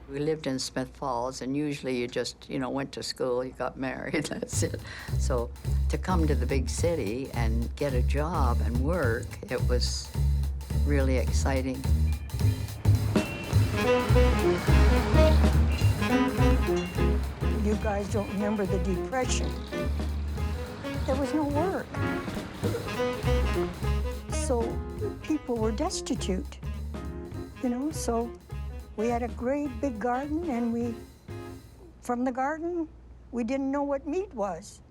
We lived in Smith Falls, and usually you just, went to school, you got married, that's it. So to come to the big city and get a job and work, it was really exciting. You guys don't remember the Depression. There was no work. So people were destitute, so we had a great big garden, and from the garden, we didn't know what meat was.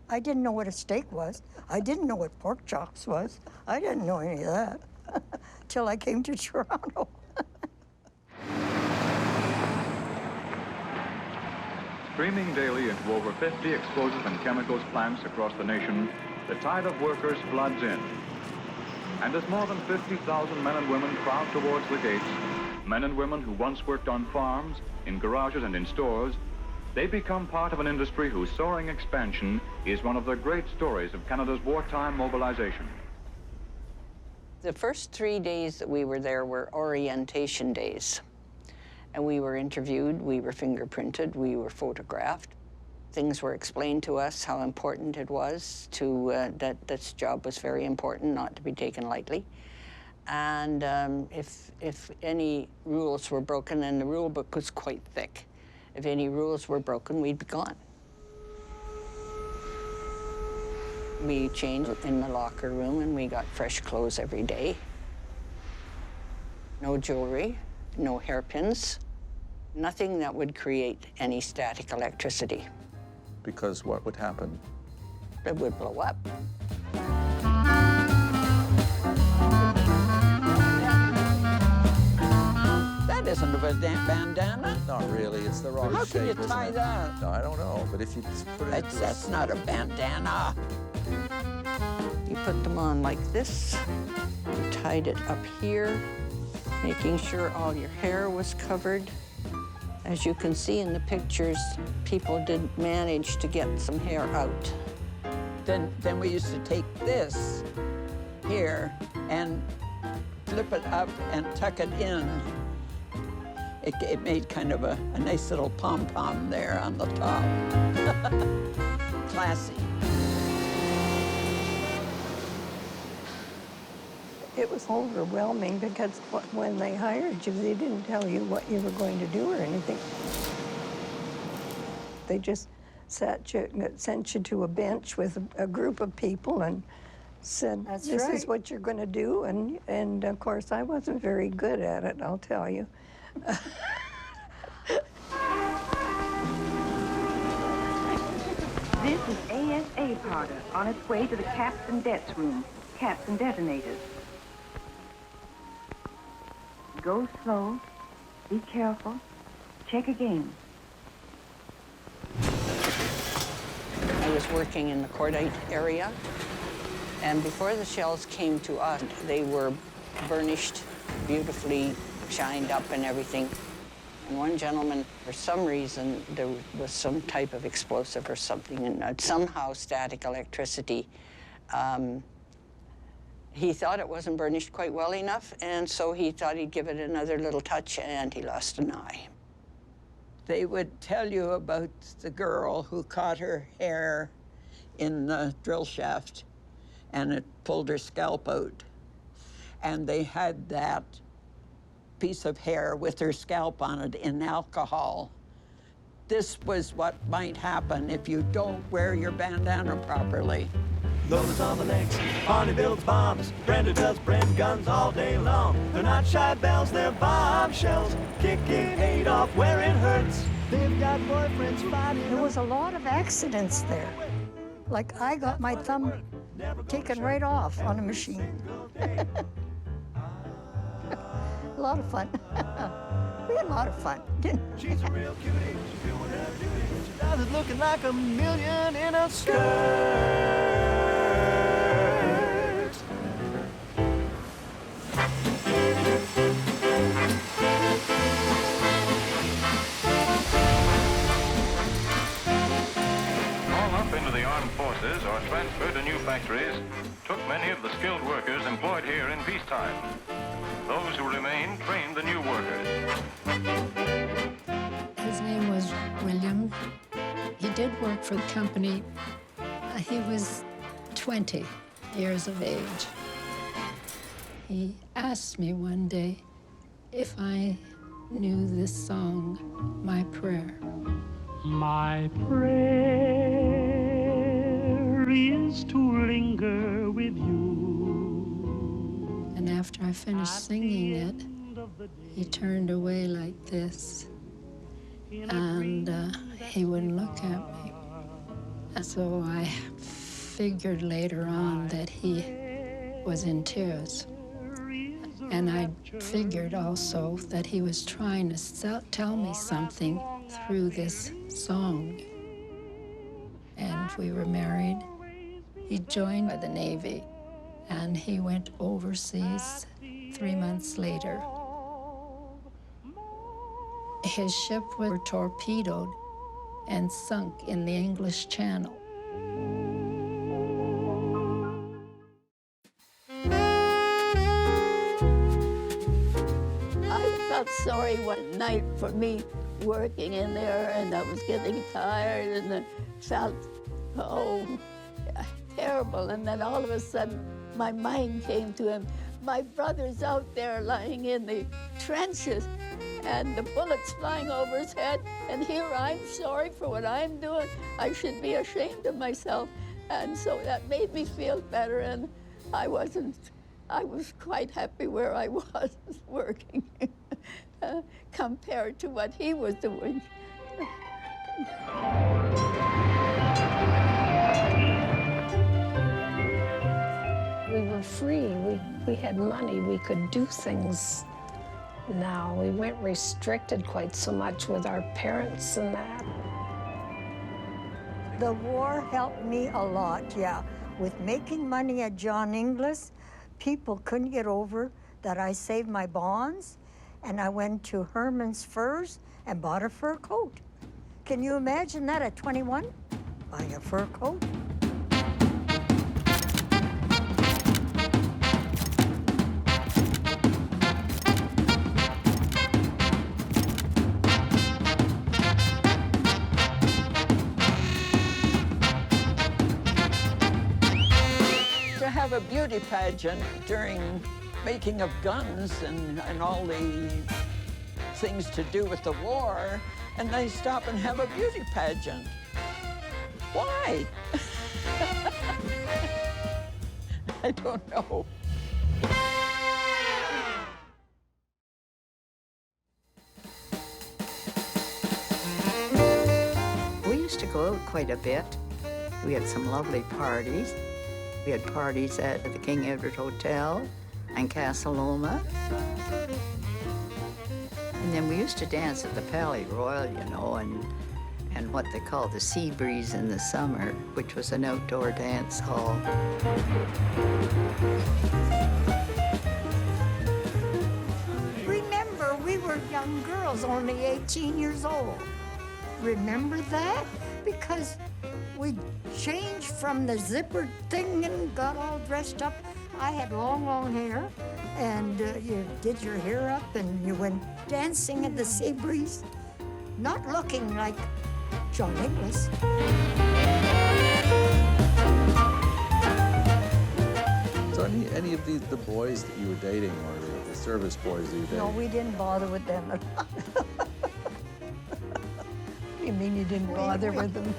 I didn't know what a steak was. I didn't know what pork chops was. I didn't know any of that till I came to Toronto. Streaming daily into over 50 explosives and chemicals plants across the nation, the tide of workers floods in. And as more than 50,000 men and women crowd towards the gates, men and women who once worked on farms, in garages and in stores, they become part of an industry whose soaring expansion is one of the great stories of Canada's wartime mobilization. The first 3 days that we were there were orientation days. And we were interviewed, we were fingerprinted, we were photographed. Things were explained to us, how important it was that this job was very important, not to be taken lightly. And if any rules were broken, and the rule book was quite thick, if any rules were broken, we'd be gone. We changed in the locker room, and we got fresh clothes every day. No jewelry, no hairpins, nothing that would create any static electricity. Because what would happen? It would blow up. That isn't a bandana. Not really, it's the wrong How shape, can you isn't tie it? that? No, I don't know, but if you put it into That's not a bandana. You put them on like this. You tied it up here, making sure all your hair was covered. As you can see in the pictures, people did manage to get some hair out. Then we used to take this here and flip it up and tuck it in. It made kind of a nice little pom-pom there on the top. Classy. It was overwhelming because when they hired you, they didn't tell you what you were going to do or anything. They just sent you to a bench with a group of people and said, this is what you're going to do. And of course, I wasn't very good at it, I'll tell you. This is ASA powder on its way to the caps and debts room. Caps and detonators. Go slow, be careful, check again. I was working in the cordite area, and before the shells came to us, they were burnished, beautifully shined up and everything. And one gentleman, for some reason, there was some type of explosive or something, and somehow static electricity. He thought it wasn't burnished quite well enough, and so he thought he'd give it another little touch, and he lost an eye. They would tell you about the girl who caught her hair in the drill shaft, and it pulled her scalp out. And they had that piece of hair with her scalp on it in alcohol. This was what might happen if you don't wear your bandana properly. Loaders on the lakes, Barney builds bombs, Brenda does Bren guns all day long. They're not shy bells, they're bombshells, kicking Adolf where it hurts. They've got boyfriends fighting. There was a lot of accidents there. Like I got my thumb taken right off on a machine. A lot of fun. We had a lot of fun. She's a real cutie, she's doing her duty. She does it looking like a million in a skirt. Into the armed forces or transferred to new factories took many of the skilled workers employed here in peacetime. Those who remained trained the new workers. His name was William. He did work for the company. He was 20 years of age. He asked me one day if I knew this song, My Prayer. My prayer is to linger with you. And after I finished singing it, he turned away like this, and he wouldn't look at me. And so I figured later on that he was in tears. And I figured also that he was trying to tell me something through this song. And we were married. He joined the Navy, and he went overseas 3 months later. His ship was torpedoed and sunk in the English Channel. I felt sorry one night for me working in there, and I was getting tired, and I felt, terrible. And then all of a sudden, my mind came to him. My brother's out there lying in the trenches, and the bullets flying over his head, and here I'm sorry for what I'm doing. I should be ashamed of myself. And so that made me feel better, and I was quite happy where I was working compared to what he was doing. We were free. We had money. We could do things. Now we weren't restricted quite so much with our parents and that. The war helped me a lot, yeah. With making money at John Inglis, people couldn't get over that I saved my bonds, and I went to Herman's Furs and bought a fur coat. Can you imagine that at 21? Buying a fur coat? To have a beauty pageant during making of guns and all the things to do with the war, and they stop and have a beauty pageant. Why? I don't know. We used to go out quite a bit. We had some lovely parties. We had parties at the King Edward Hotel and Castle Loma. And then we used to dance at the Palais Royal, you know, and what they call the Sea Breeze in the summer, which was an outdoor dance hall. Remember, we were young girls, only 18 years old. Remember that? Because we changed from the zipper thing and got all dressed up. I had long, long hair, and you did your hair up and you went dancing at the Sea Breeze, not looking like John Inglis. So any of the boys that you were dating, or the service boys that you were dating? No, we didn't bother with them at all. You mean you didn't bother with them?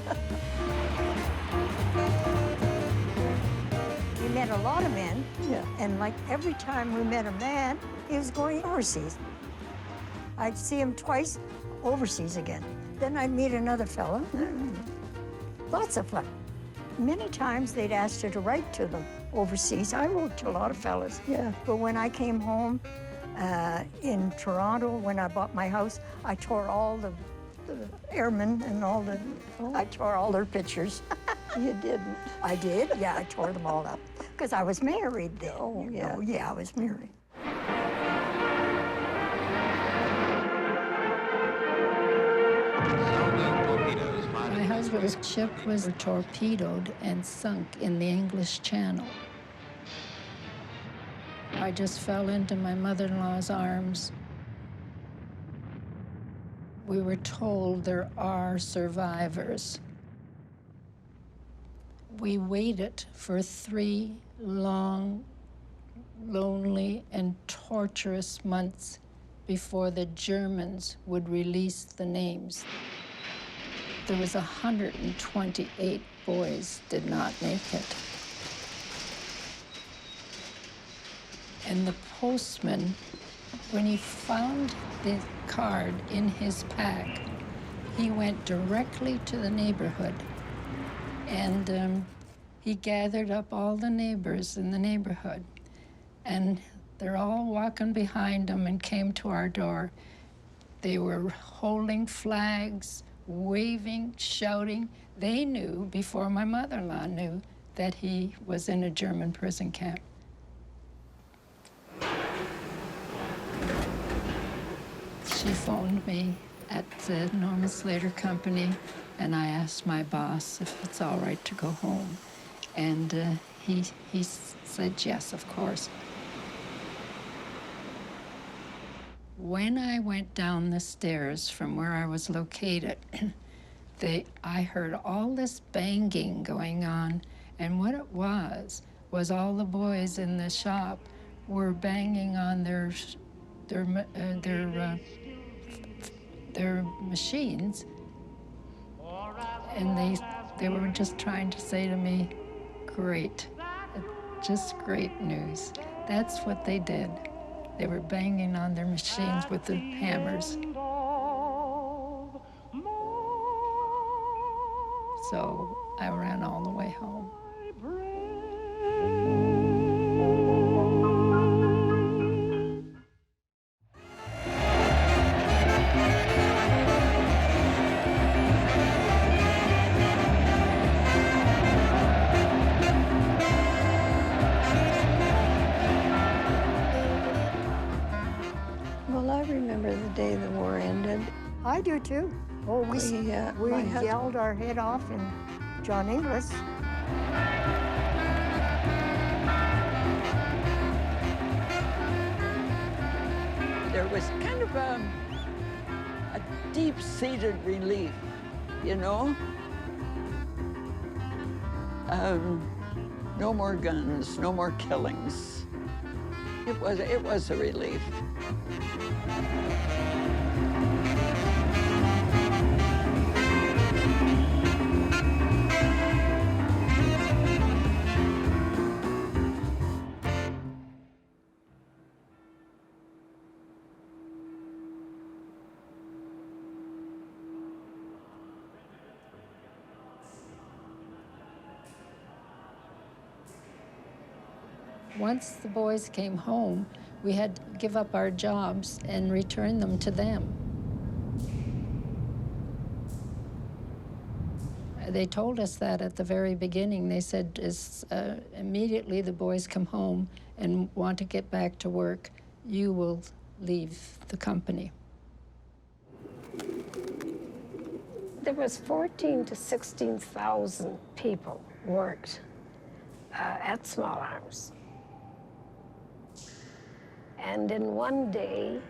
met a lot of men, and like every time we met a man, he was going overseas. I'd see him twice, overseas again. Then I'd meet another fellow. Lots of fun. Many times they'd asked her to write to them overseas. I wrote to a lot of fellas. Yeah. But when I came home in Toronto, when I bought my house, I tore all the airmen and all the, I tore all their pictures. You didn't? I did, yeah, I tore them all up. Because I was married then. Oh, yeah. Yeah, I was married. My husband's ship was torpedoed and sunk in the English Channel. I just fell into my mother-in-law's arms. We were told there are survivors. We waited for 3 long, lonely, and torturous months before the Germans would release the names. There was 128 boys did not make it. And the postman, when he found the card in his pack, he went directly to the neighborhood. And he gathered up all the neighbors in the neighborhood. And they're all walking behind him and came to our door. They were holding flags, waving, shouting. They knew, before my mother-in-law knew, that he was in a German prison camp. She phoned me at the Norman Slater Company, and I asked my boss if it's all right to go home. And he said yes, of course. When I went down the stairs from where I was located, I heard all this banging going on, and what it was all the boys in the shop were banging on their machines, and they were just trying to say to me, great, just great news. That's what they did. They were banging on their machines with the hammers. So I ran all the way home. Well, I remember the day the war ended. I do too. Oh, we yelled our head off in John Inglis. There was kind of a deep-seated relief, you know? No more guns, no more killings. It was a relief. Once the boys came home, we had to give up our jobs and return them to them. They told us that at the very beginning. They said, immediately the boys come home and want to get back to work, you will leave the company. There was 14,000 to 16,000 people worked at Small Arms. And in one day,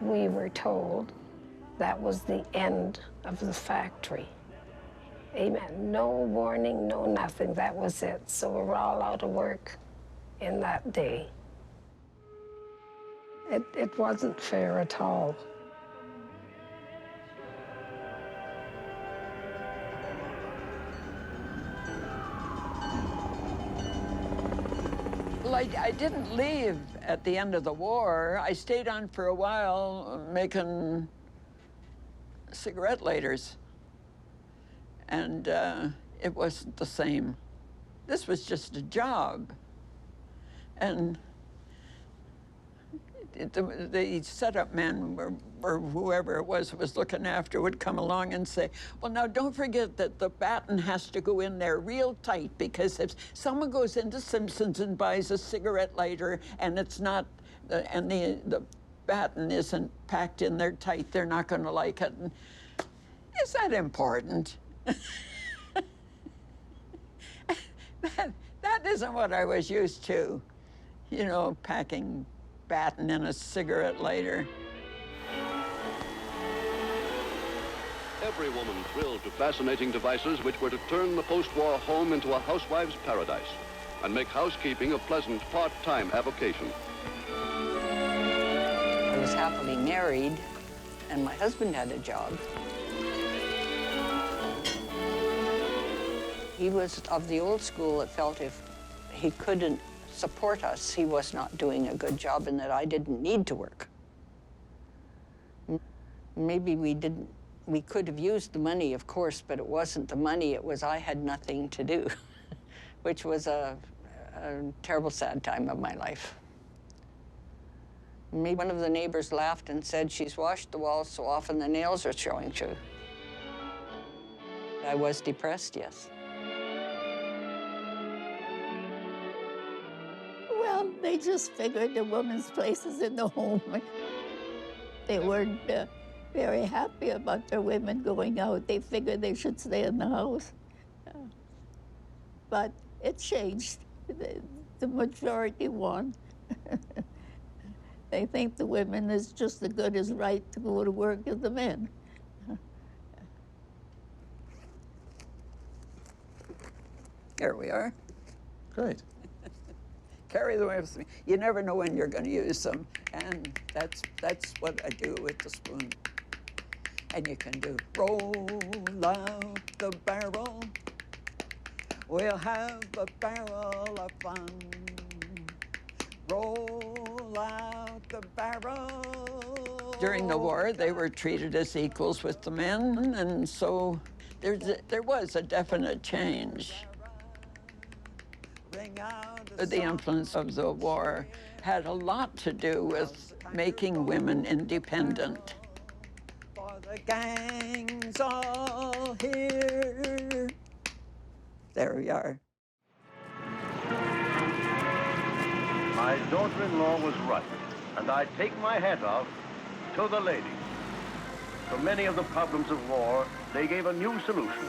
we were told that was the end of the factory. Amen. No warning, no nothing. That was it. So we were all out of work in that day. It wasn't fair at all. I didn't leave at the end of the war. I stayed on for a while making cigarette lighters. And it wasn't the same. This was just a job. And the setup man or whoever it was looking after would come along and say, well, now don't forget that the batten has to go in there real tight, because if someone goes into Simpson's and buys a cigarette lighter and it's not, and the batten isn't packed in there tight, they're not going to like it. And is that important? That isn't what I was used to, you know, packing batten in a cigarette lighter. Every woman thrilled to fascinating devices which were to turn the post-war home into a housewife's paradise and make housekeeping a pleasant part-time avocation. I was happily married, and my husband had a job. He was of the old school that felt if he couldn't support us, he was not doing a good job, and that I didn't need to work. Maybe we could have used the money, of course, but it wasn't the money, it was I had nothing to do, which was a terrible, sad time of my life. Maybe one of the neighbors laughed and said, she's washed the walls so often the nails are showing through. I was depressed, yes. Well, they just figured the woman's place is in the home. They weren't very happy about their women going out. They figured they should stay in the house. But it changed. The majority won. They think the women is just as good as right to go to work as the men. Here we are. Great. Carry them with me. You never know when you're going to use them, and that's what I do with the spoon. And you can do roll out the barrel. We'll have a barrel of fun. Roll out the barrel. During the war, they were treated as equals with the men, and so there was a definite change. The influence of the war had a lot to do with making women independent. For the gang's all here. There we are. My daughter-in-law was right, and I take my hat off to the ladies. To many of the problems of war, they gave a new solution.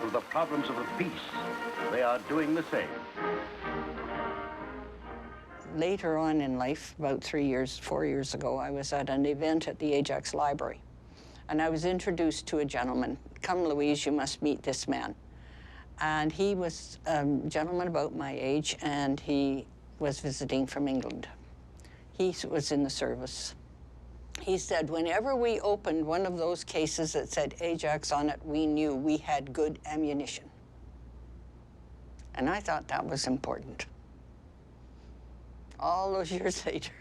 To the problems of the peace, they are doing the same. Later on in life, about 4 years ago, I was at an event at the Ajax Library, and I was introduced to a gentleman. Come, Louise, you must meet this man. And he was a gentleman about my age, and he was visiting from England. He was in the service. He said, whenever we opened one of those cases that said Ajax on it, we knew we had good ammunition. And I thought that was important. All those years later.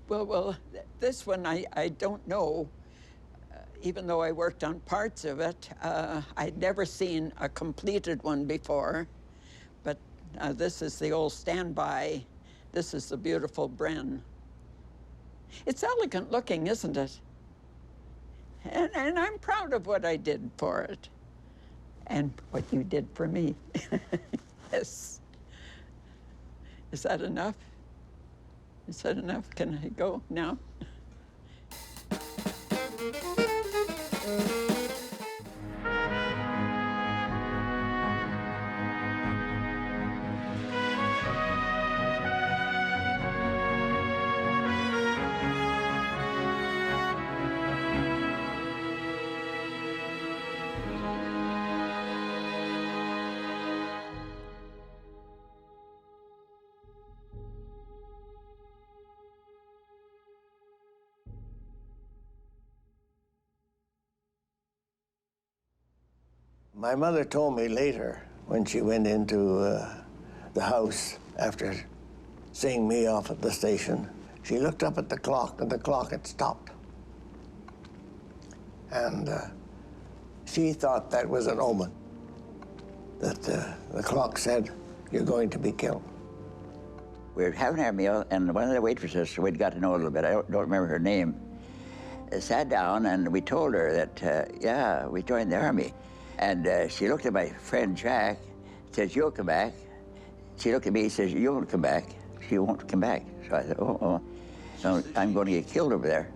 Well, this one I don't know. Even though I worked on parts of it, I'd never seen a completed one before. But this is the old standby. This is the beautiful Bren. It's elegant looking, isn't it? And I'm proud of what I did for it. And what you did for me. Yes. Is that enough? Is that enough? Can I go now? My mother told me later, when she went into the house after seeing me off at the station, she looked up at the clock, and the clock had stopped. And she thought that was an omen, that the clock said, you're going to be killed. We were having our meal, and one of the waitresses we'd got to know a little bit, I don't remember her name, sat down, and we told her that, yeah, we joined the Army. And she looked at my friend Jack, says, you'll come back. She looked at me, says, you won't come back. She won't come back. So I said, oh, so I'm going to get killed over there.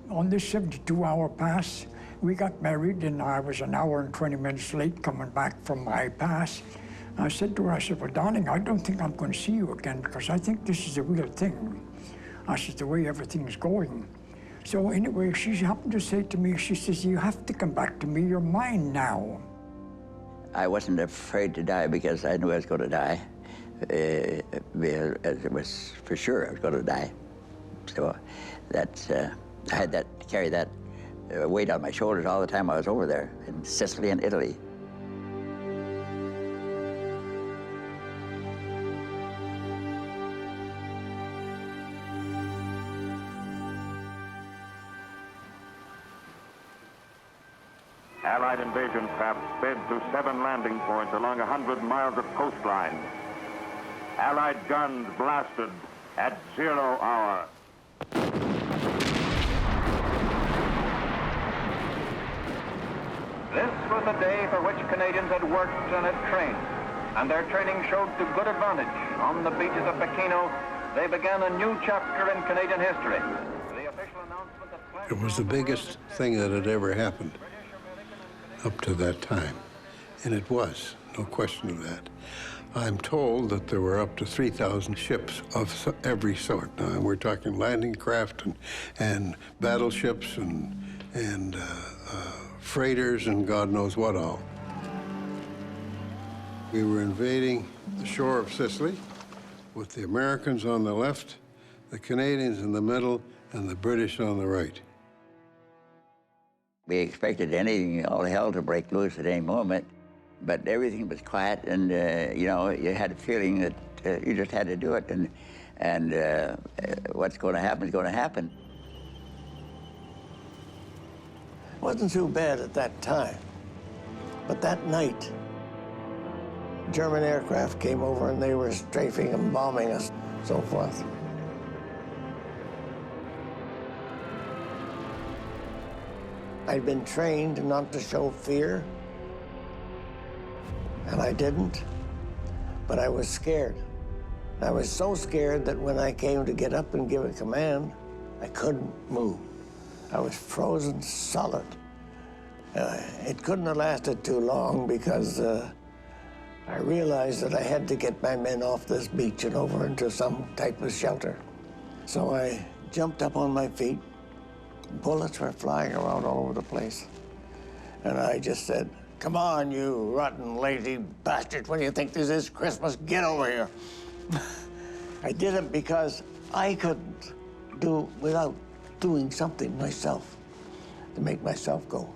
On this 72-hour pass, we got married, and I was an hour and 20 minutes late coming back from my pass. I said to her, I said, well, darling, I don't think I'm going to see you again, because I think this is a real thing. I said, the way everything's going. So anyway, she happened to say to me, she says, you have to come back to me, you're mine now. I wasn't afraid to die because I knew I was going to die. It was for sure I was going to die. So that's, I had that, carry that weight on my shoulders all the time I was over there in Sicily and Italy. Allied invasion craft sped to 7 landing points along 100 miles of coastline. Allied guns blasted at 0 hour. This was a day for which Canadians had worked and had trained, and their training showed to good advantage. On the beaches of Pequeno, they began a new chapter in Canadian history. The official announcement that... It was the biggest thing that had ever happened up to that time, and it was, no question of that. I'm told that there were up to 3,000 ships of every sort. Now, we're talking landing craft and battleships and freighters and God knows what all. We were invading the shore of Sicily with the Americans on the left, the Canadians in the middle, and the British on the right. We expected anything, all hell to break loose at any moment, but everything was quiet, and you know, you had a feeling that you just had to do it, and what's going to happen is going to happen. It wasn't too bad at that time, but that night, German aircraft came over and they were strafing and bombing us, so forth. I'd been trained not to show fear, and I didn't, but I was scared. I was so scared that when I came to get up and give a command, I couldn't move. I was frozen solid. It couldn't have lasted too long because I realized that I had to get my men off this beach and over into some type of shelter. So I jumped up on my feet. Bullets were flying around all over the place. And I just said, come on, you rotten, lazy bastards. What do you think this is, Christmas? Get over here. I did it because I couldn't do without doing something myself to make myself go.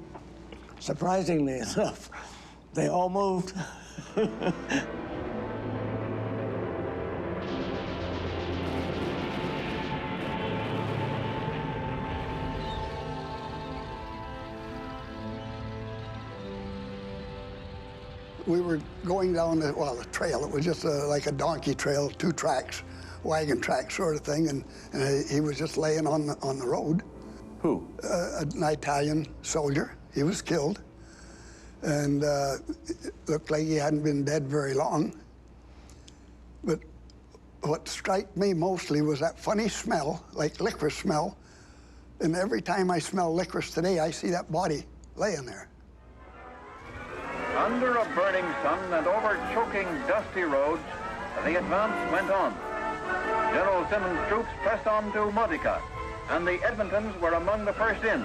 Surprisingly enough, they all moved. We were going down the trail. It was just like a donkey trail, 2 tracks, wagon track sort of thing, and he was just laying on the road. Who? An Italian soldier. He was killed, and it looked like he hadn't been dead very long. But what struck me mostly was that funny smell, like licorice smell, and every time I smell licorice today, I see that body laying there. Under a burning sun and over choking, dusty roads, the advance went on. General Simmons' troops pressed on to Modica, and the Edmontons were among the first in.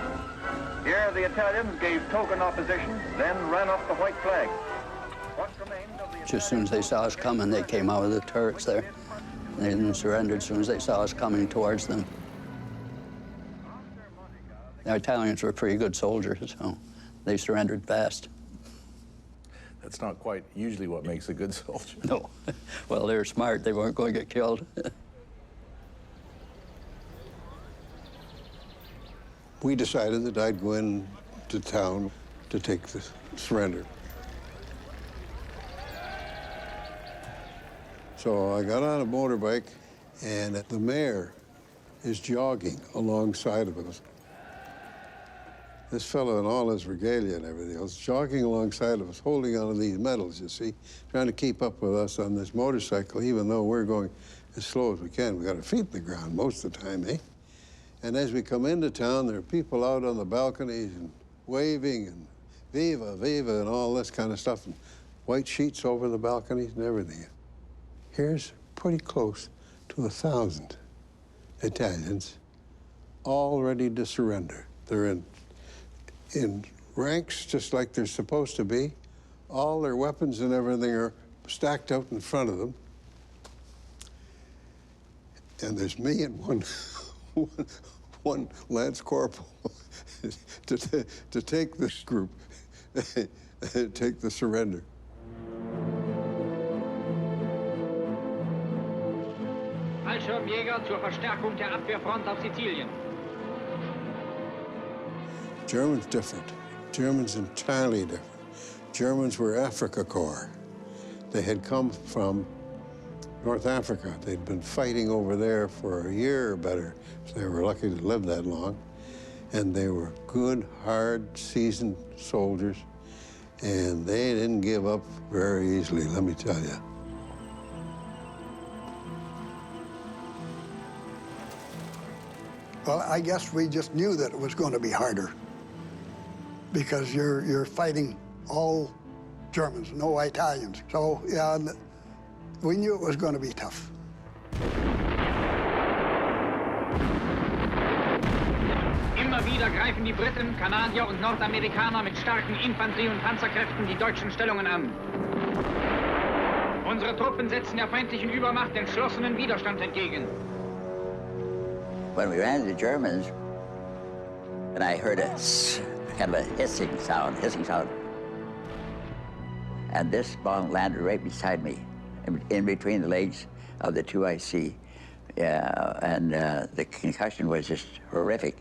Here, the Italians gave token opposition, then ran up the white flag. What remained of the Just as soon as they saw us coming, they came out of the turrets there. They didn't surrender as soon as they saw us coming towards them. The Italians were pretty good soldiers, so they surrendered fast. That's not quite usually what makes a good soldier. No. Well, they were smart. They weren't going to get killed. We decided that I'd go in to town to take the surrender. So I got on a motorbike, and the mayor is jogging alongside of us. This fellow in all his regalia and everything else, jogging alongside of us, holding on to these medals, you see, trying to keep up with us on this motorcycle, even though we're going as slow as we can. We got our feet in the ground most of the time, eh? And as we come into town, there are people out on the balconies and waving and viva, viva, and all this kind of stuff, and white sheets over the balconies and everything. Here's pretty close to 1,000 Italians all ready to surrender. They're in ranks just like they're supposed to be. All their weapons and everything are stacked out in front of them. And there's me and one Lance Corporal to take this group, take the surrender. Fallschirmjäger zur Verstärkung der Abwehrfront auf Sizilien. Germans different. Germans entirely different. Germans were Africa Corps. They had come from North Africa. They'd been fighting over there for a year or better, so they were lucky to live that long. And they were good, hard, seasoned soldiers, and they didn't give up very easily, let me tell you. Well, I guess we just knew that it was going to be harder because you're fighting all Germans, no Italians. So, yeah, we knew it was going to be tough. Immer wieder greifen die Briten, Kanadier und Nordamerikaner mit starken Infanterie- und Panzerkräften die deutschen Stellungen an. Unsere Truppen setzen der feindlichen Übermacht entschlossenen Widerstand entgegen. When we ran into the Germans, and I heard a kind of a hissing sound. And this bomb landed right beside me, in between the legs of the two I see. Yeah, and the concussion was just horrific.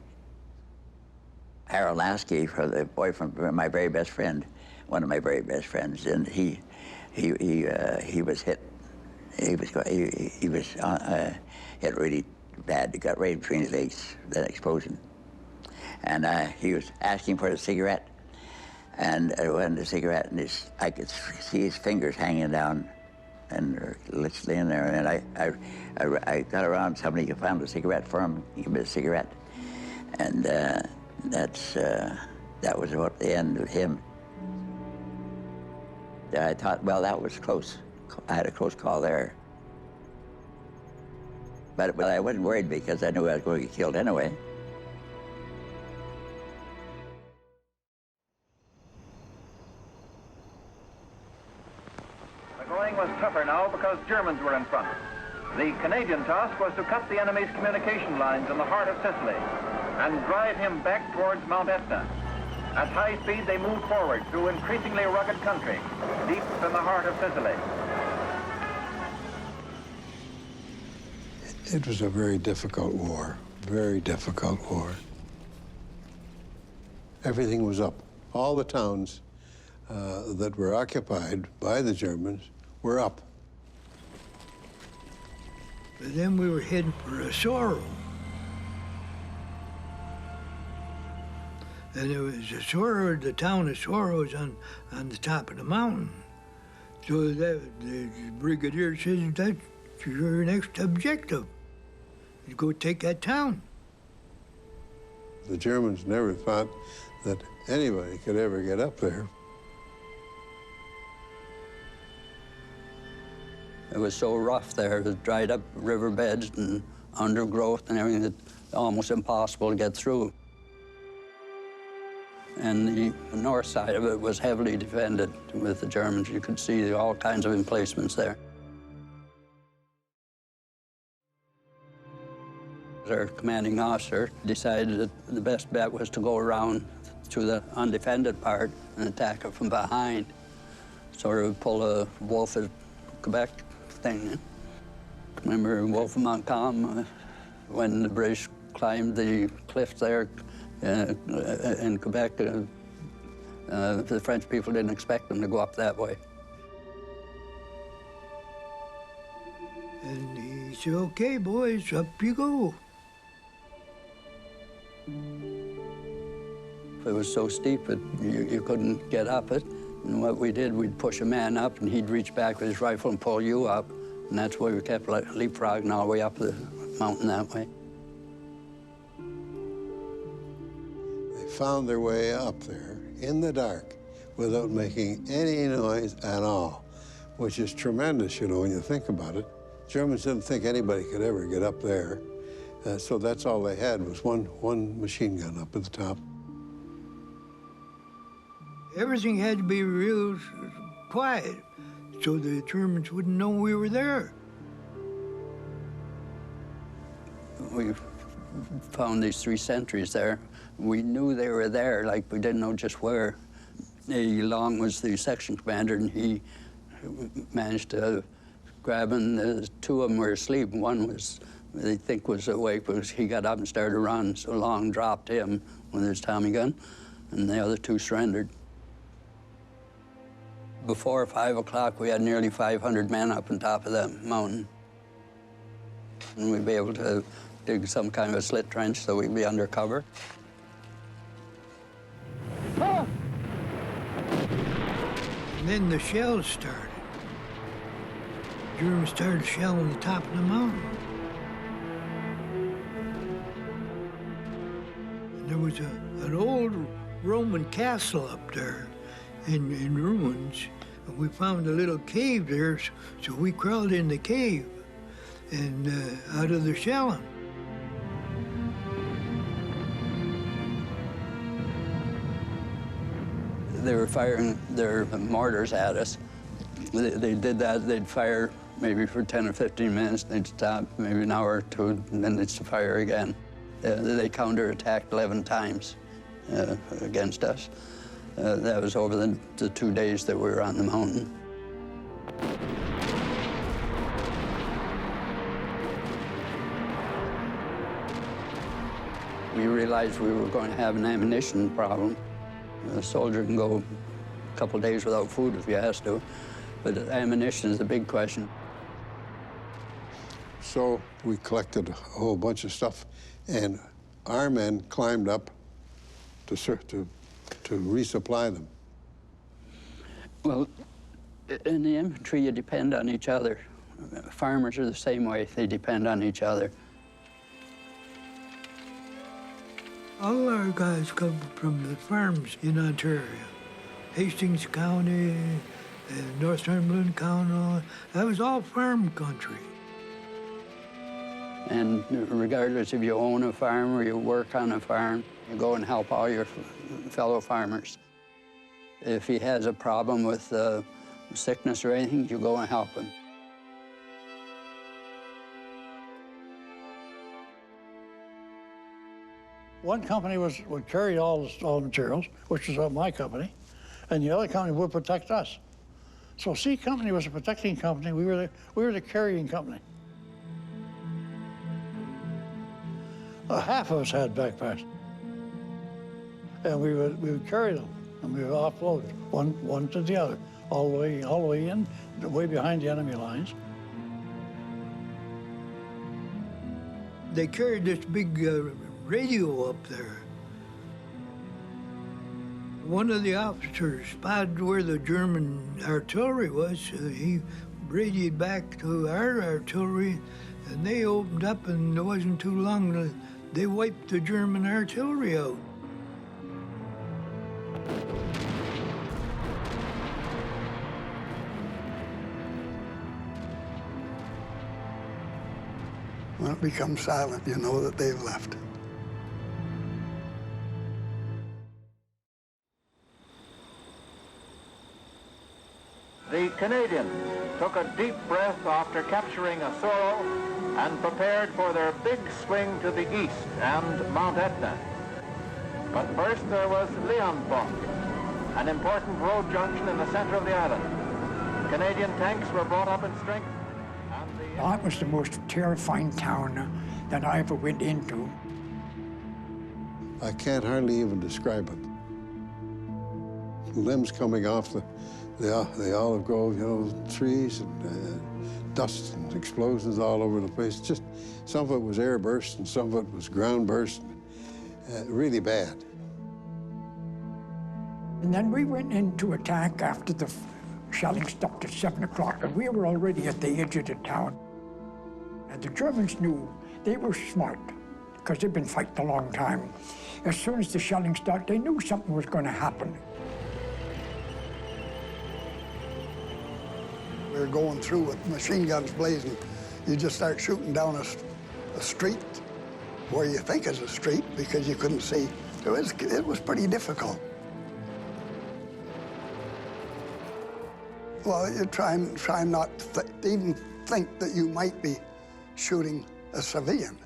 Harold Lasky, the boy from my very best friend, one of my very best friends, and he was hit. He was hit really bad. He got right between his legs, that explosion. And he was asking for a cigarette, and I wanted a cigarette, and I could see his fingers hanging down, and literally in there. And I got around somebody who found a cigarette for him, gave me a cigarette, and that was about the end of him. I thought, well, that was close. I had a close call there. But I wasn't worried because I knew I was going to get killed anyway. The going was tougher now because Germans were in front. The Canadian task was to cut the enemy's communication lines in the heart of Sicily and drive him back towards Mount Etna. At high speed, they moved forward through increasingly rugged country, deep in the heart of Sicily. It was a very difficult war, very difficult war. Everything was up. All the towns that were occupied by the Germans were up. But then we were heading for Asoro. And it was Asoro, the town of Asoro is on the top of the mountain. So the brigadier says, that's your next objective. You go take that town. The Germans never thought that anybody could ever get up there. It was so rough there, the dried up riverbeds and undergrowth and everything, that almost impossible to get through. And the north side of it was heavily defended with the Germans. You could see all kinds of emplacements there. Our commanding officer decided that the best bet was to go around to the undefended part and attack it from behind. sort of pull a Wolf at Quebec thing. Remember Wolf of Montcalm, when the British climbed the cliff there in Quebec, the French people didn't expect them to go up that way. And he said, okay, boys, up you go. It was so steep that you couldn't get up it. And what we did, we'd push a man up, and he'd reach back with his rifle and pull you up. And that's why we kept leapfrogging all the way up the mountain that way. They found their way up there in the dark without making any noise at all, which is tremendous, you know, when you think about it. Germans didn't think anybody could ever get up there. So that's all they had was one machine gun up at the top. Everything had to be real quiet so the Germans wouldn't know we were there. We found these 3 sentries there. We knew they were there, like we didn't know just where. Long was the section commander, and he managed to grab them. 2 of them were asleep. One was, they think, was awake, but he got up and started to run, so Long dropped him with his Tommy gun, and the other 2 surrendered. Before 5 o'clock, we had nearly 500 men up on top of that mountain. And we'd be able to dig some kind of a slit trench so we'd be under cover. And then the shells started. Germans started shelling the top of the mountain. And there was an old Roman castle up there in ruins. And we found a little cave there, so we crawled in the cave and out of the shelling. They were firing their mortars at us. They did that, they'd fire maybe for 10 or 15 minutes, they'd stop maybe an hour or 2, and then they'd fire again. They counterattacked 11 times against us. That was over the 2 days that we were on the mountain. We realized we were going to have an ammunition problem. A soldier can go a couple of days without food if he has to, but ammunition is a big question. So we collected a whole bunch of stuff, and our men climbed up to resupply them. Well, in the infantry, you depend on each other. Farmers are the same way. They depend on each other. All our guys come from the farms in Ontario. Hastings County, and Northumberland County, that was all farm country. And regardless if you own a farm or you work on a farm, you go and help all your fellow farmers. If he has a problem with sickness or anything, you go and help him. One company would carry all the materials, which was my company, and the other company would protect us. So C Company was a protecting company. We were the carrying company. Half of us had backpacks, and we would carry them, and we would offload one to the other, all the way in, way behind the enemy lines. They carried this big radio up there. One of the officers spotted where the German artillery was. He radioed back to our artillery, and they opened up, and it wasn't too long, they wiped the German artillery out. When it becomes silent, you know that they've left. The Canadians took a deep breath after capturing Osoro and prepared for their big swing to the east and Mount Etna. But first there was Leonpont, an important road junction in the center of the island. Canadian tanks were brought up in strength. That was the most terrifying town that I ever went into. I can't hardly even describe it. Limbs coming off the olive grove, you know, trees, and dust and explosions all over the place. Just some of it was air burst and some of it was ground burst. Really bad. And then we went into attack after the shelling stopped at 7 o'clock, and we were already at the edge of the town. And the Germans knew, they were smart, because they'd been fighting a long time. As soon as the shelling started, they knew something was going to happen. We were going through with machine guns blazing. You just start shooting down a street where you think is a street because you couldn't see. It was pretty difficult. Well, you try not to even think that you might be shooting a civilian.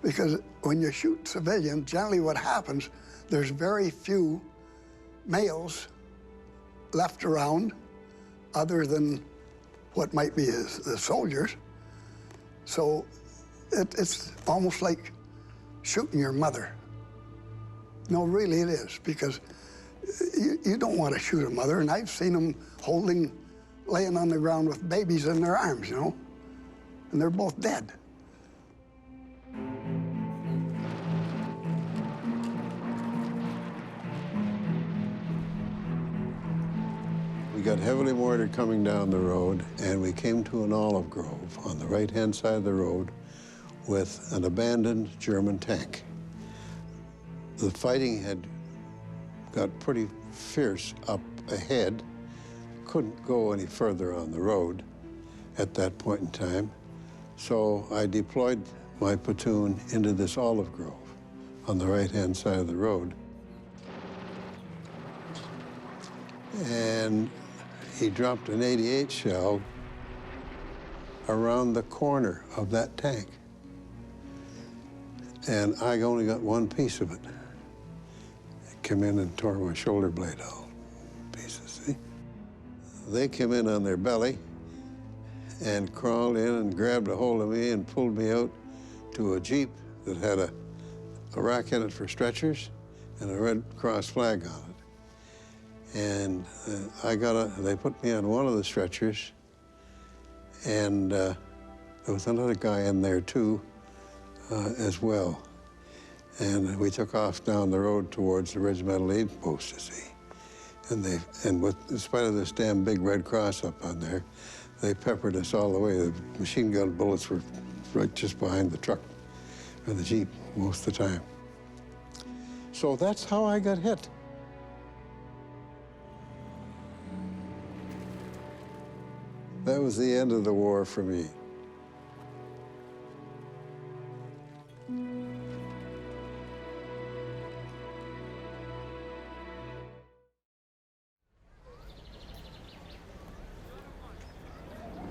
Because when you shoot civilians, generally what happens, there's very few males left around other than what might be the soldiers. So it's almost like shooting your mother. No, really it is, because you don't want to shoot a mother, and I've seen them laying on the ground with babies in their arms, you know, and they're both dead. We got heavily mortared coming down the road, and we came to an olive grove on the right-hand side of the road with an abandoned German tank. The fighting had got pretty fierce up ahead. Couldn't go any further on the road at that point in time. So I deployed my platoon into this olive grove on the right-hand side of the road. And he dropped an 88 shell around the corner of that tank. And I only got one piece of it. It came in and tore my shoulder blade all pieces, see? They came in on their belly and crawled in and grabbed a hold of me and pulled me out to a Jeep that had a rack in it for stretchers and a Red Cross flag on it. And they put me on one of the stretchers, and there was another guy in there too, as well. And we took off down the road towards the regimental aid post, you see. And in spite of this damn big Red Cross up on there, they peppered us all the way. The machine gun bullets were right just behind the truck or the Jeep most of the time. So that's how I got hit. That was the end of the war for me.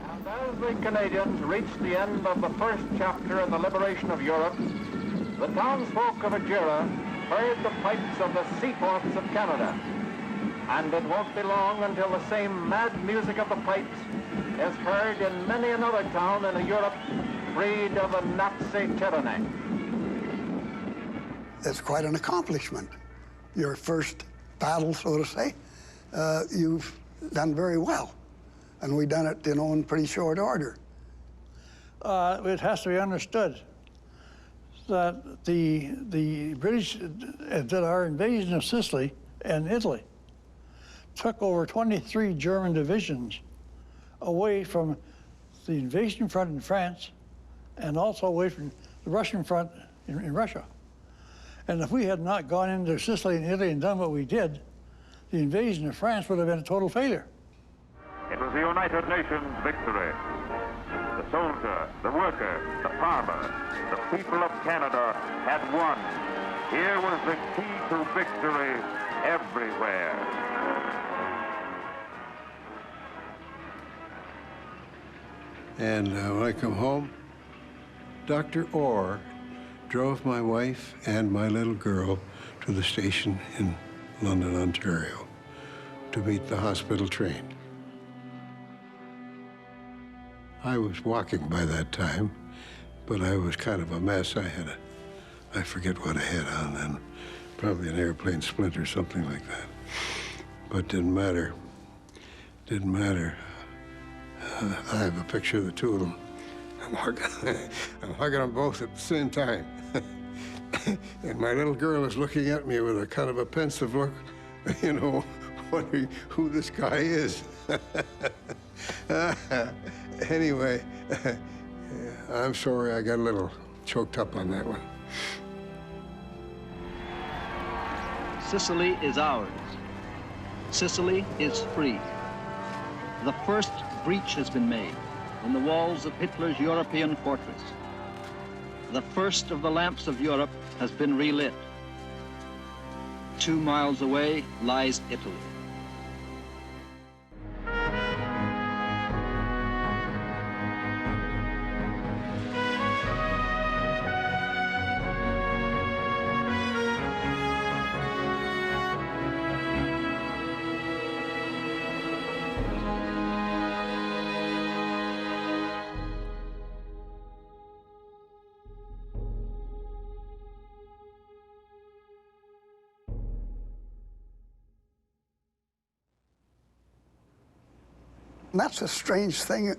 And as the Canadians reached the end of the first chapter in the liberation of Europe, the townsfolk of Ajira heard the pipes of the seaports of Canada. And it won't be long until the same mad music of the pipes is heard in many another town in a Europe freed of the Nazi tyranny. It's quite an accomplishment. Your first battle, so to say, you've done very well. And we've done it, you know, in pretty short order. It has to be understood that the British did our invasion of Sicily and Italy took over 23 German divisions away from the invasion front in France and also away from the Russian front in Russia. And if we had not gone into Sicily and Italy and done what we did, the invasion of France would have been a total failure. It was the United Nations victory. The soldier, the worker, the farmer, the people of Canada had won. Here was the key to victory everywhere. And when I come home, Dr. Orr drove my wife and my little girl to the station in London, Ontario, to meet the hospital train. I was walking by that time, but I was kind of a mess. I forget what I had on then, probably an airplane splint or something like that. But didn't matter. Didn't matter. I have a picture of the two of them. I'm hugging them both at the same time. And my little girl is looking at me with a kind of a pensive look, you know, wondering who this guy is. Anyway, I'm sorry I got a little choked up on that one. Sicily is ours. Sicily is free. The first breach has been made in the walls of Hitler's European fortress. The first of the lamps of Europe has been relit. 2 miles away lies Italy. And that's a strange thing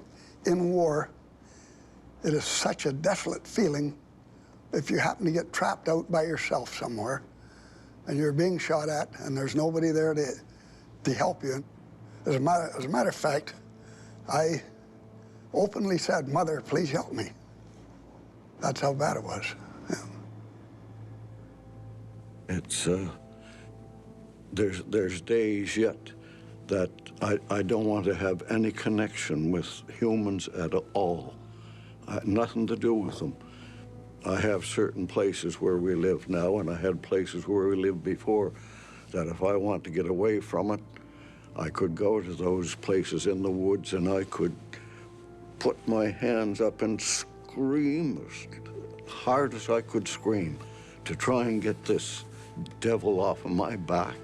in war. It is such a desolate feeling if you happen to get trapped out by yourself somewhere and you're being shot at and there's nobody there to help you. As a matter of fact, I openly said, "Mother, please help me." That's how bad it was. Yeah. It's, there's days yet that I don't want to have any connection with humans at all. Nothing to do with them. I have certain places where we live now, and I had places where we lived before, that if I want to get away from it, I could go to those places in the woods and I could put my hands up and scream as hard as I could scream to try and get this devil off of my back.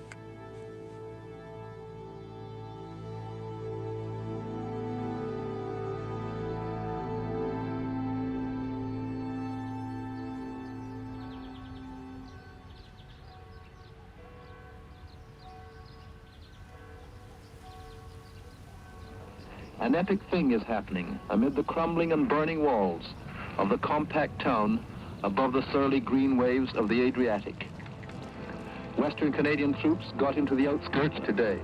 An epic thing is happening amid the crumbling and burning walls of the compact town above the surly green waves of the Adriatic. Western Canadian troops got into the outskirts today.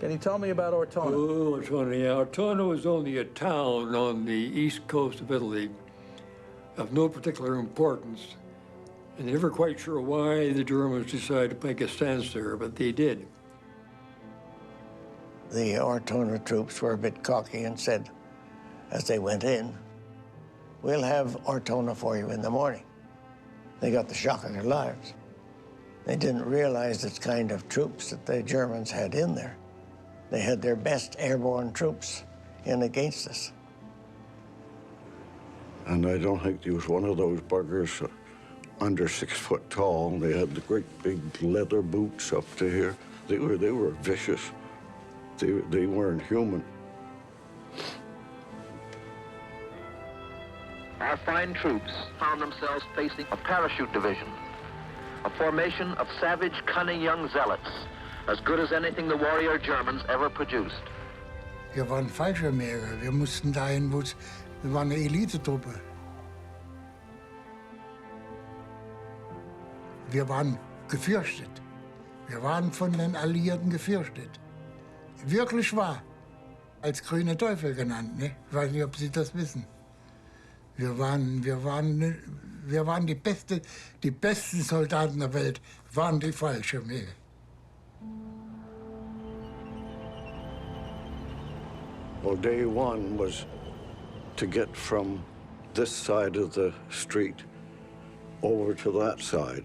Can you tell me about Ortona? Oh, Ortona, yeah. Ortona was only a town on the east coast of Italy of no particular importance. And they're never quite sure why the Germans decided to make a stance there, but they did. The Ortona troops were a bit cocky and said, as they went in, "We'll have Ortona for you in the morning." They got the shock of their lives. They didn't realize the kind of troops that the Germans had in there. They had their best airborne troops in against us. And I don't think he was one of those buggers under 6 foot tall. They had the great big leather boots up to here. They were vicious. They weren't human. Our fine troops found themselves facing a parachute division, a formation of savage, cunning young zealots, as good as anything the warrior Germans ever produced. Wir waren Fallschirmjäger. Wir mussten dahin, wir waren eine Elitetruppe. Wir waren gefürchtet. Wir waren von den Alliierten gefürchtet. Wirklich wahr. Als grüne Teufel genannt, ne? Ich weiß nicht, ob Sie das wissen. Wir waren die besten Soldaten der Welt, waren die Fallschirmjäger. Well, day one was to get from this side of the street over to that side.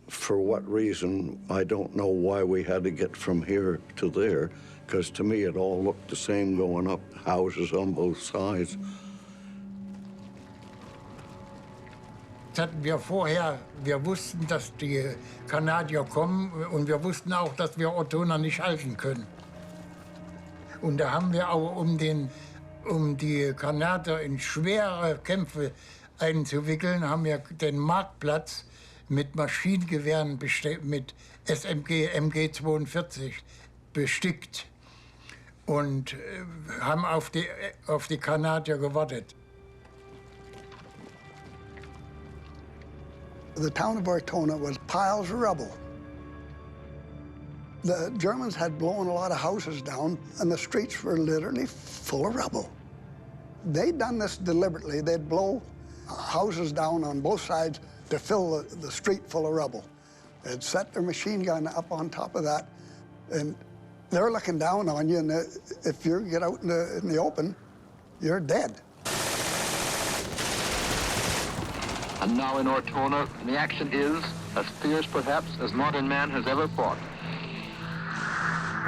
For what reason, I don't know why we had to get from here to there, because to me it all looked the same going up, houses on both sides. Das hatten wir vorher, wir wussten, dass die Kanadier kommen und wir wussten auch, dass wir Ortona nicht halten können. Und da haben wir auch, um die Kanadier in schwere Kämpfe einzuwickeln, haben wir den Marktplatz mit Maschinengewehren, mit SMG, MG 42 bestickt und haben auf die Kanadier gewartet. The town of Ortona was piles of rubble. The Germans had blown a lot of houses down, and the streets were literally full of rubble. They'd done this deliberately. They'd blow houses down on both sides to fill the street full of rubble. They'd set their machine gun up on top of that, and they're looking down on you, and if you get out in the open, you're dead. And now in Ortona, the action is as fierce, perhaps, as modern man has ever fought.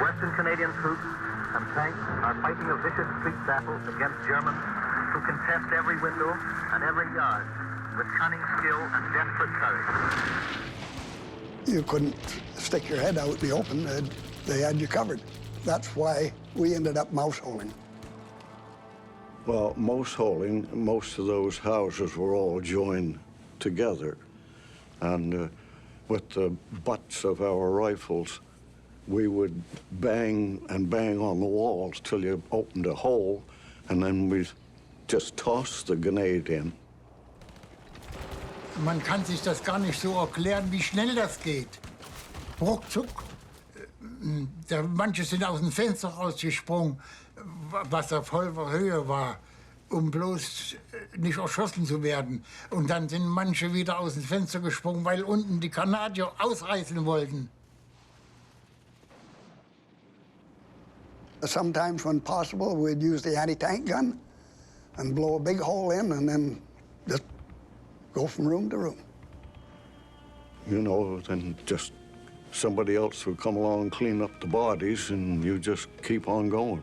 Western Canadian troops and tanks are fighting a vicious street battle against Germans who contest every window and every yard with cunning skill and desperate courage. You couldn't stick your head out in the open. They had you covered. That's why we ended up mouse holing. Well, mouse holing, most of those houses were all joined together. And with the butts of our rifles, we would bang and bang on the walls till you opened a hole, and then we'd just toss the grenade in. Man kann sich das gar nicht so erklären, wie schnell das geht. Ruckzuck. Manche sind aus dem Fenster rausgesprungen, was auf halber Höhe war, um bloß nicht erschossen zu werden. Und dann sind manche wieder aus dem Fenster gesprungen, weil unten die Kanadier ausreißen wollten. Sometimes, when possible, we'd use the anti-tank gun and blow a big hole in and then just go from room to room. You know, then just somebody else would come along and clean up the bodies, and you just keep on going.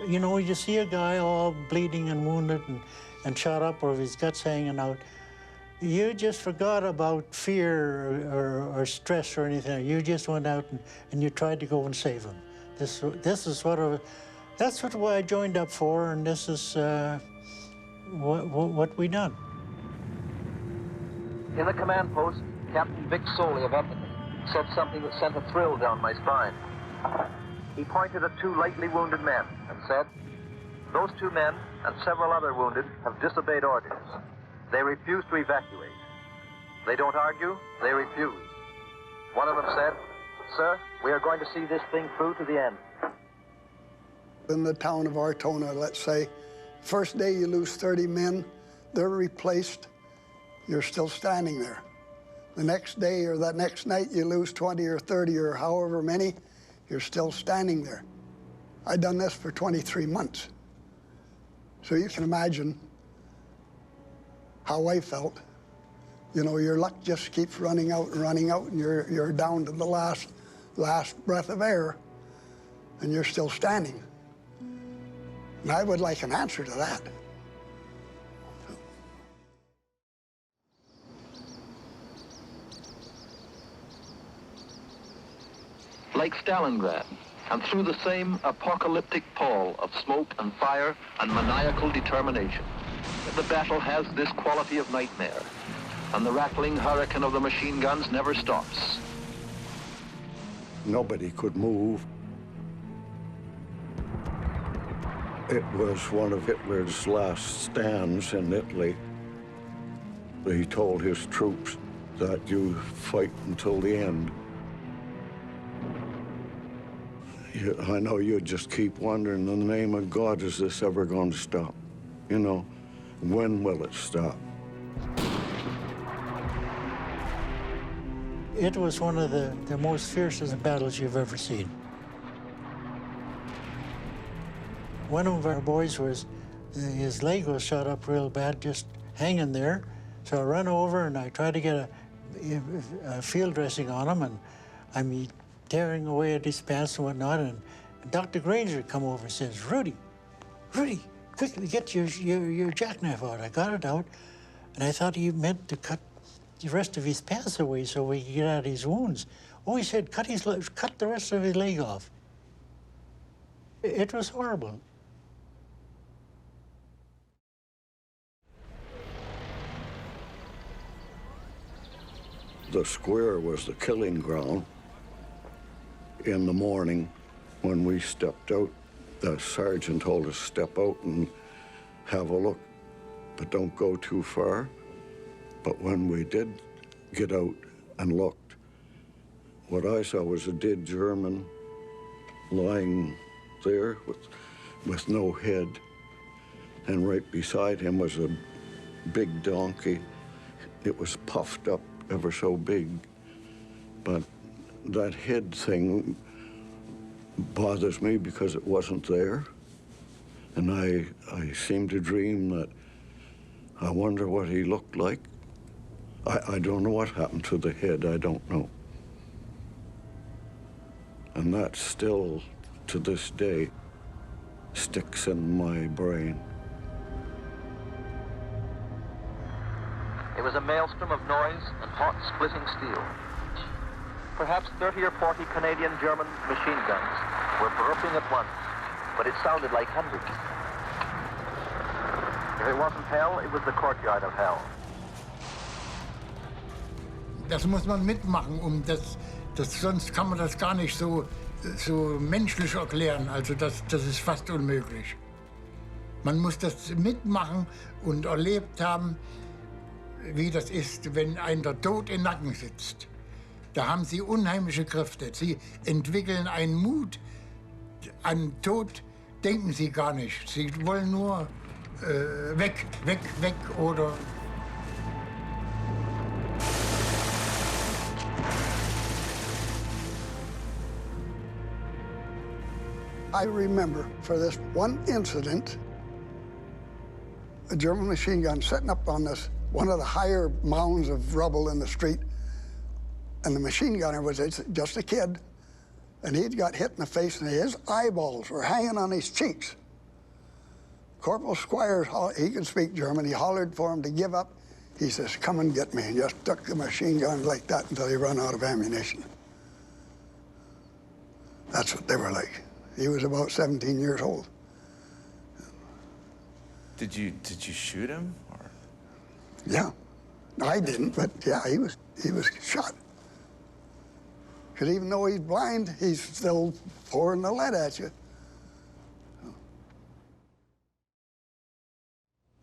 You know, you see a guy all bleeding and wounded and shot up, or his guts hanging out. You just forgot about fear or stress or anything. You just went out and you tried to go and save him. This is that's what I joined up for, and this is what we done. In the command post, Captain Vic Soley of Edmonton said something that sent a thrill down my spine. He pointed at two lightly wounded men and said, "Those two men and several other wounded have disobeyed orders. They refuse to evacuate. They don't argue, they refuse." One of them said, "Sir, we are going to see this thing through to the end." In the town of Ortona, let's say, first day you lose 30 men, they're replaced, you're still standing there. The next day or that next night you lose 20 or 30 or however many, you're still standing there. I'd done this for 23 months. So you can imagine how I felt. You know, your luck just keeps running out, and you're down to the last breath of air, and you're still standing. And I would like an answer to that. Like Stalingrad, and through the same apocalyptic pall of smoke and fire and maniacal determination, the battle has this quality of nightmare, and the rattling hurricane of the machine guns never stops. Nobody could move. It was one of Hitler's last stands in Italy. He told his troops that you fight until the end. I know you just keep wondering, in the name of God, is this ever going to stop? You know, when will it stop? It was one of the most fiercest battles you've ever seen. One of our boys his leg was shot up real bad, just hanging there. So I run over and I try to get a field dressing on him, and I'm tearing away at his pants and whatnot, and Dr. Granger come over and says, Rudy, quickly get your jackknife out. I got it out, and I thought he meant to cut the rest of his pants away so we could get out his wounds. Oh, he said, cut the rest of his leg off. It was horrible. The square was the killing ground. In the morning, when we stepped out, the sergeant told us, step out and have a look, but don't go too far. But when we did get out and looked, what I saw was a dead German lying there with no head. And right beside him was a big donkey. It was puffed up ever so big. But that head thing bothers me because it wasn't there. And I seem to dream that I wonder what he looked like. I don't know what happened to the head, I don't know. And that still, to this day, sticks in my brain. It was a maelstrom of noise and hot, splitting steel. Perhaps 30 or 40 Canadian-German machine guns were erupting at once, but it sounded like hundreds. If it wasn't hell, it was the courtyard of hell. Das muss man mitmachen, sonst kann man das gar nicht so menschlich erklären. Also das ist fast unmöglich. Man muss das mitmachen und erlebt haben, wie das ist, wenn einem der Tod im Nacken sitzt. Da haben sie unheimliche Kräfte. Sie entwickeln einen Mut. An Tod denken sie gar nicht. Sie wollen nur weg, weg, weg oder... I remember for this one incident, a German machine gun setting up on one of the higher mounds of rubble in the street, and the machine gunner was just a kid, and he'd got hit in the face, and his eyeballs were hanging on his cheeks. Corporal Squires, he could speak German, he hollered for him to give up. He says, come and get me, and just took the machine gun like that until he ran out of ammunition. That's what they were like. He was about 17 years old. Did you shoot him? Or? Yeah. I didn't, but yeah, he was shot. Because even though he's blind, he's still pouring the lead at you.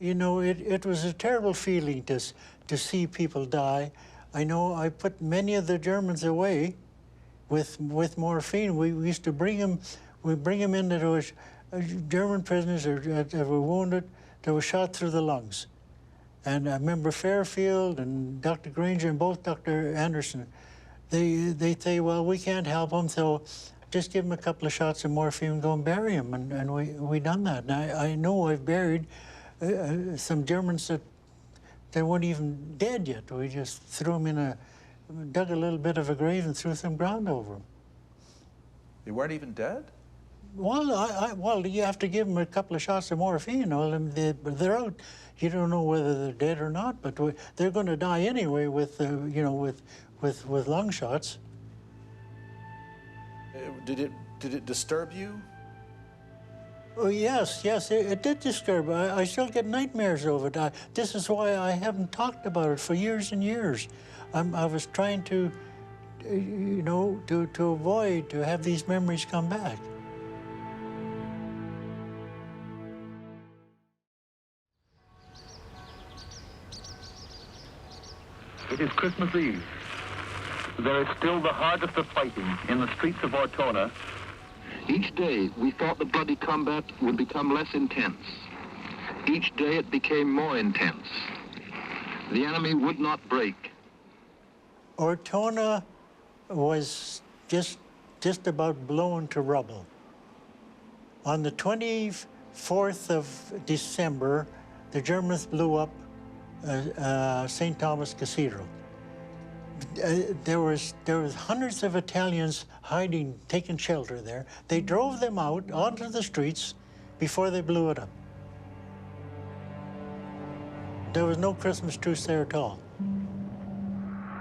You know, it was a terrible feeling to see people die. I know I put many of the Germans away with morphine. We used to bring them in that was German prisoners that were wounded, that were shot through the lungs. And I remember Fairfield and Dr. Granger and both Dr. Anderson, they say, well, we can't help them, so just give them a couple of shots of morphine and go and bury them. And we done that. And I know I've buried some Germans that weren't even dead yet. We just threw them dug a little bit of a grave and threw some ground over them. They weren't even dead? Well, well, you have to give them a couple of shots of morphine. Well, they're out. You don't know whether they're dead or not, but they're going to die anyway with, you know, with lung shots. Did it disturb you? Oh, yes, it did disturb me. I still get nightmares over it. This is why I haven't talked about it for years and years. I was trying to, you know, to avoid, to have these memories come back. It is Christmas Eve. There is still the hardest of fighting in the streets of Ortona. Each day, we thought the bloody combat would become less intense. Each day, it became more intense. The enemy would not break. Ortona was just about blown to rubble. On the 24th of December, the Germans blew up St. Thomas Cathedral. There was hundreds of Italians hiding, taking shelter there. They drove them out onto the streets before they blew it up. There was no Christmas truce there at all.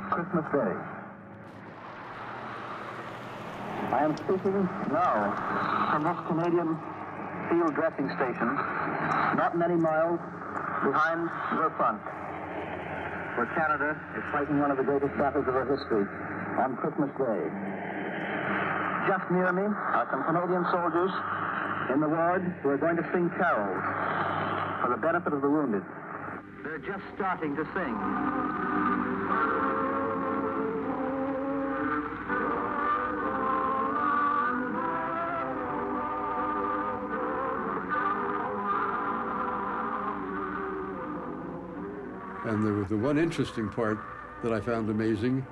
Christmas Day. I am speaking now from this Canadian field dressing station, not many miles behind the front, where Canada is fighting one of the greatest battles of her history on Christmas Day. Just near me are some Canadian soldiers in the ward who are going to sing carols for the benefit of the wounded. They're just starting to sing. And the one interesting part that I found amazing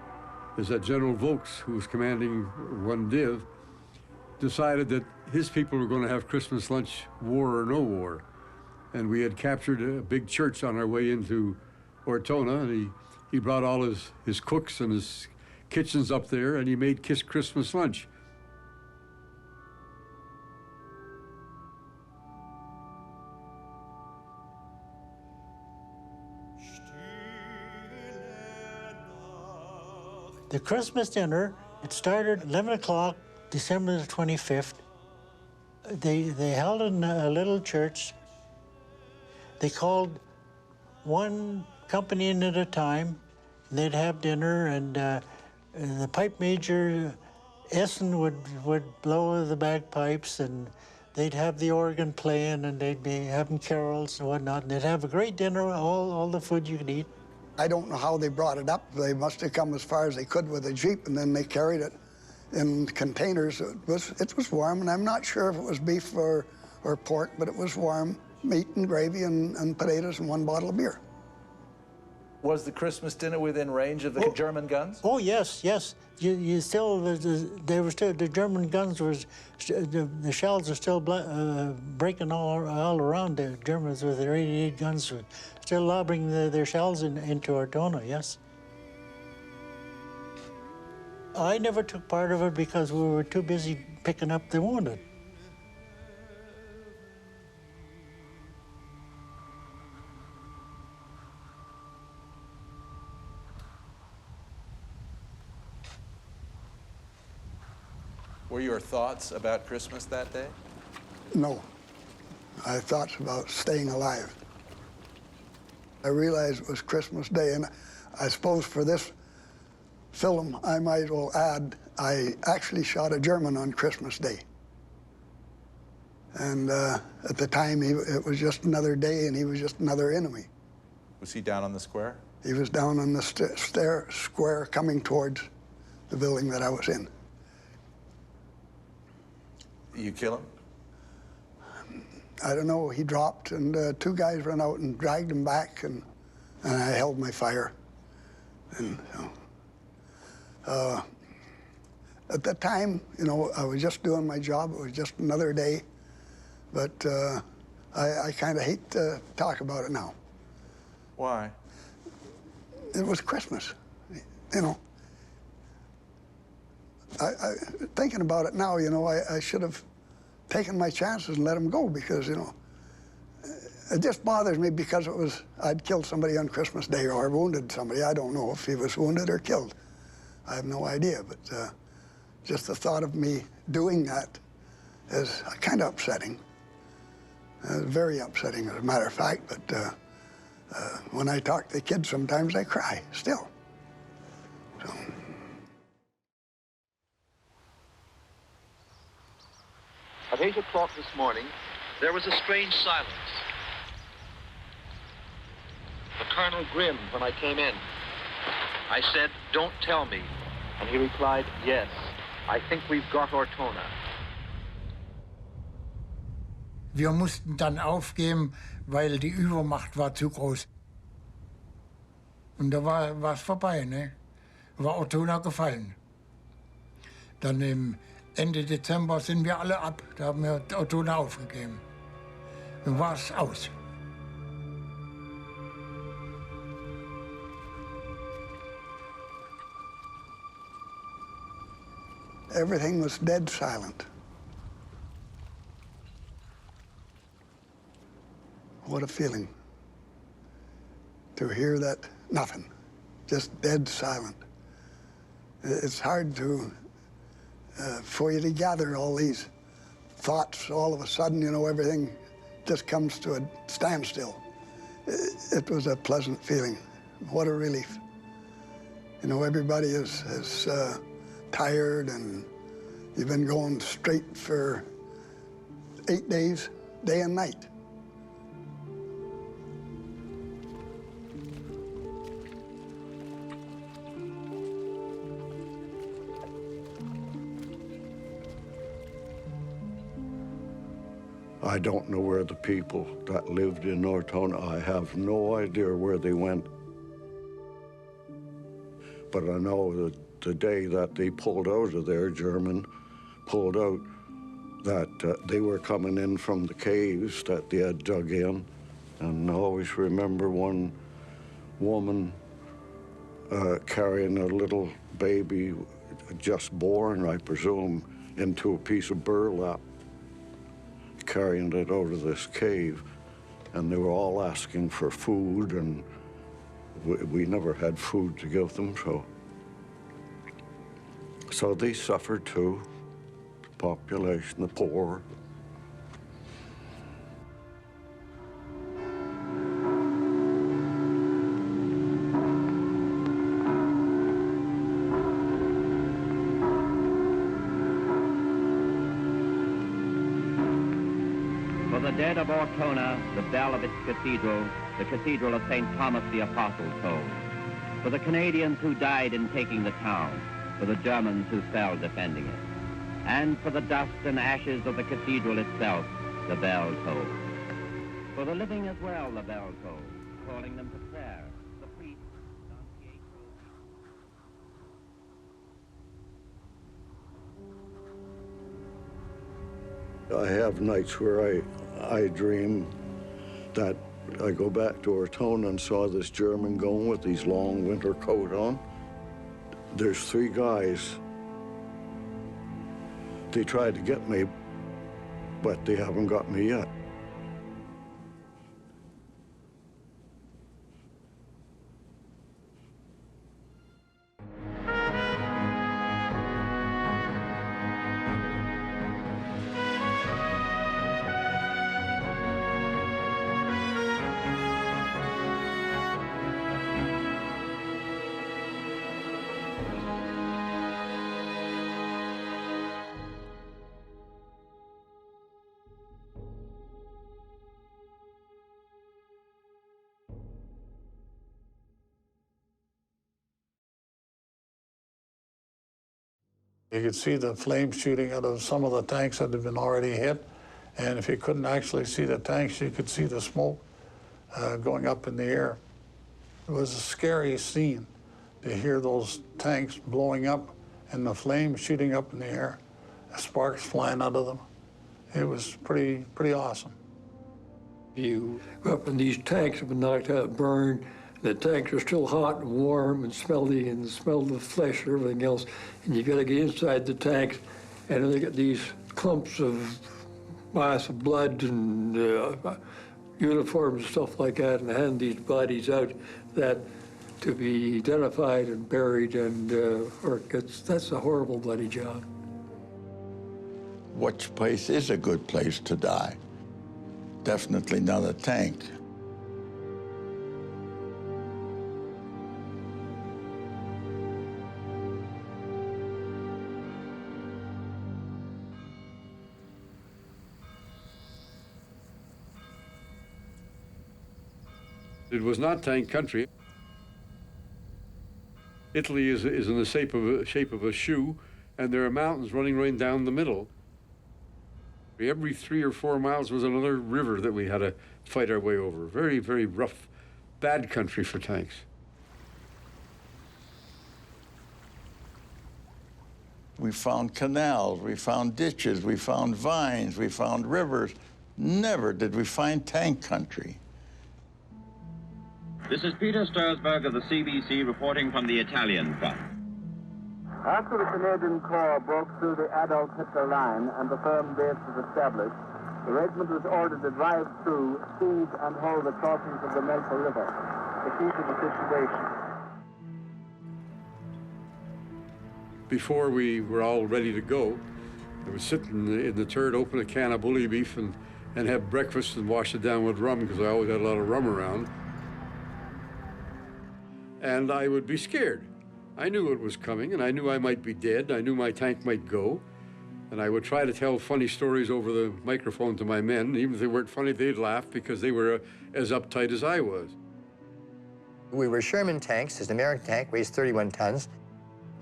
is that General Vokes, who was commanding 1 Div, decided that his people were going to have Christmas lunch, war or no war. And we had captured a big church on our way into Ortona, and he brought all his cooks and his kitchens up there, and he made Christmas lunch. The Christmas dinner, it started 11 o'clock, December the 25th. They held in a little church. They called one company in at a time. They'd have dinner, and the pipe major, Essen, would blow the bagpipes, and they'd have the organ playing, and they'd be having carols and whatnot. And they'd have a great dinner, all the food you could eat. I don't know how they brought it up. They must have come as far as they could with a Jeep, and then they carried it in containers. It was warm, and I'm not sure if it was beef or pork, but it was warm. Meat and gravy and potatoes and 1 bottle of beer. Was the Christmas dinner within range of the German guns? Oh, yes, yes. You still, they were still, the German guns was, the shells are still breaking all around the Germans with their 88 guns, still lobbing their shells into Ortona, yes. I never took part of it because we were too busy picking up the wounded. Were your thoughts about Christmas that day? No. I thought about staying alive. I realized it was Christmas Day, and I suppose for this film, I might as well add, I actually shot a German on Christmas Day. And at the time, it was just another day, and he was just another enemy. Was he down on the square? He was down on the square coming towards the building that I was in. You kill him? I don't know. He dropped, and 2 guys ran out and dragged him back, and I held my fire. And at that time, you know, I was just doing my job. It was just another day. But I kind of hate to talk about it now. Why? It was Christmas, you know. Thinking about it now, you know, I should have taken my chances and let him go because, you know, it just bothers me because I'd killed somebody on Christmas Day or wounded somebody. I don't know if he was wounded or killed. I have no idea, but just the thought of me doing that is kind of upsetting. Very upsetting, as a matter of fact, but when I talk to the kids, sometimes I cry, still. So. At 8 o'clock this morning, there was a strange silence. The colonel grinned when I came in. I said, "Don't tell me." And he replied, "Yes, I think we've got Ortona." Wir mussten dann aufgeben, weil die Übermacht war zu groß. Und da war es vorbei, ne? War Ortona gefallen. Dann im Ende Dezember sind wir alle ab. Da haben wir Ortona aufgegeben. Dann war es aus. Everything was dead silent. What a feeling to hear that, nothing, just dead silent. It's hard to for you to gather all these thoughts, all of a sudden, you know, everything just comes to a standstill. It was a pleasant feeling. What a relief. You know, everybody is tired, and you've been going straight for 8 days, day and night. I don't know where the people that lived in Ortona, I have no idea where they went. But I know that the day that they pulled out of there, German pulled out, that they were coming in from the caves that they had dug in. And I always remember one woman carrying a little baby, just born, I presume, into a piece of burlap, carrying it out of this cave. And they were all asking for food, and we never had food to give them, so they suffered too, the population, the poor. For the dead of Ortona, the bell of its cathedral, the Cathedral of St. Thomas the Apostle, tolled. For the Canadians who died in taking the town, for the Germans who fell defending it, and for the dust and ashes of the cathedral itself, the bell tolled. For the living as well, the bell tolled, calling them to prayer. The priest, I have nights where I dream that I go back to Ortona and saw this German going with his long winter coat on. There's 3 guys. They tried to get me, but they haven't got me yet. You could see the flames shooting out of some of the tanks that had been already hit. And if you couldn't actually see the tanks, you could see the smoke going up in the air. It was a scary scene to hear those tanks blowing up and the flames shooting up in the air, sparks flying out of them. It was pretty awesome. You go up in these tanks have been knocked out, burned. The tanks are still hot and warm and smelly, and smell the flesh and everything else. And you got to get inside the tanks, and then they get these clumps of mass of blood and uniforms and stuff like that, and hand these bodies out that to be identified and buried, and that's a horrible bloody job. Which place is a good place to die? Definitely not a tank. It was not tank country. Italy is in the shape of a shoe, and there are mountains running right down the middle. Every 3 or 4 miles was another river that we had to fight our way over. Very, very rough, bad country for tanks. We found canals, we found ditches, we found vines, we found rivers. Never did we find tank country. This is Peter Stursberg of the CBC reporting from the Italian front. After the Canadian Corps broke through the Adolf Hitler line and the firm base was established, the regiment was ordered to drive through, seize and hold the crossings of the Melfa River, the key to the situation. before we were all ready to go, I would sit in the turret, open a can of bully beef and have breakfast and wash it down with rum, because I always had a lot of rum around. And I would be scared. I knew it was coming, and I knew I might be dead. I knew my tank might go. And I would try to tell funny stories over the microphone to my men. Even if they weren't funny, they'd laugh because they were as uptight as I was. We were Sherman tanks. An American tank weighs 31 tons.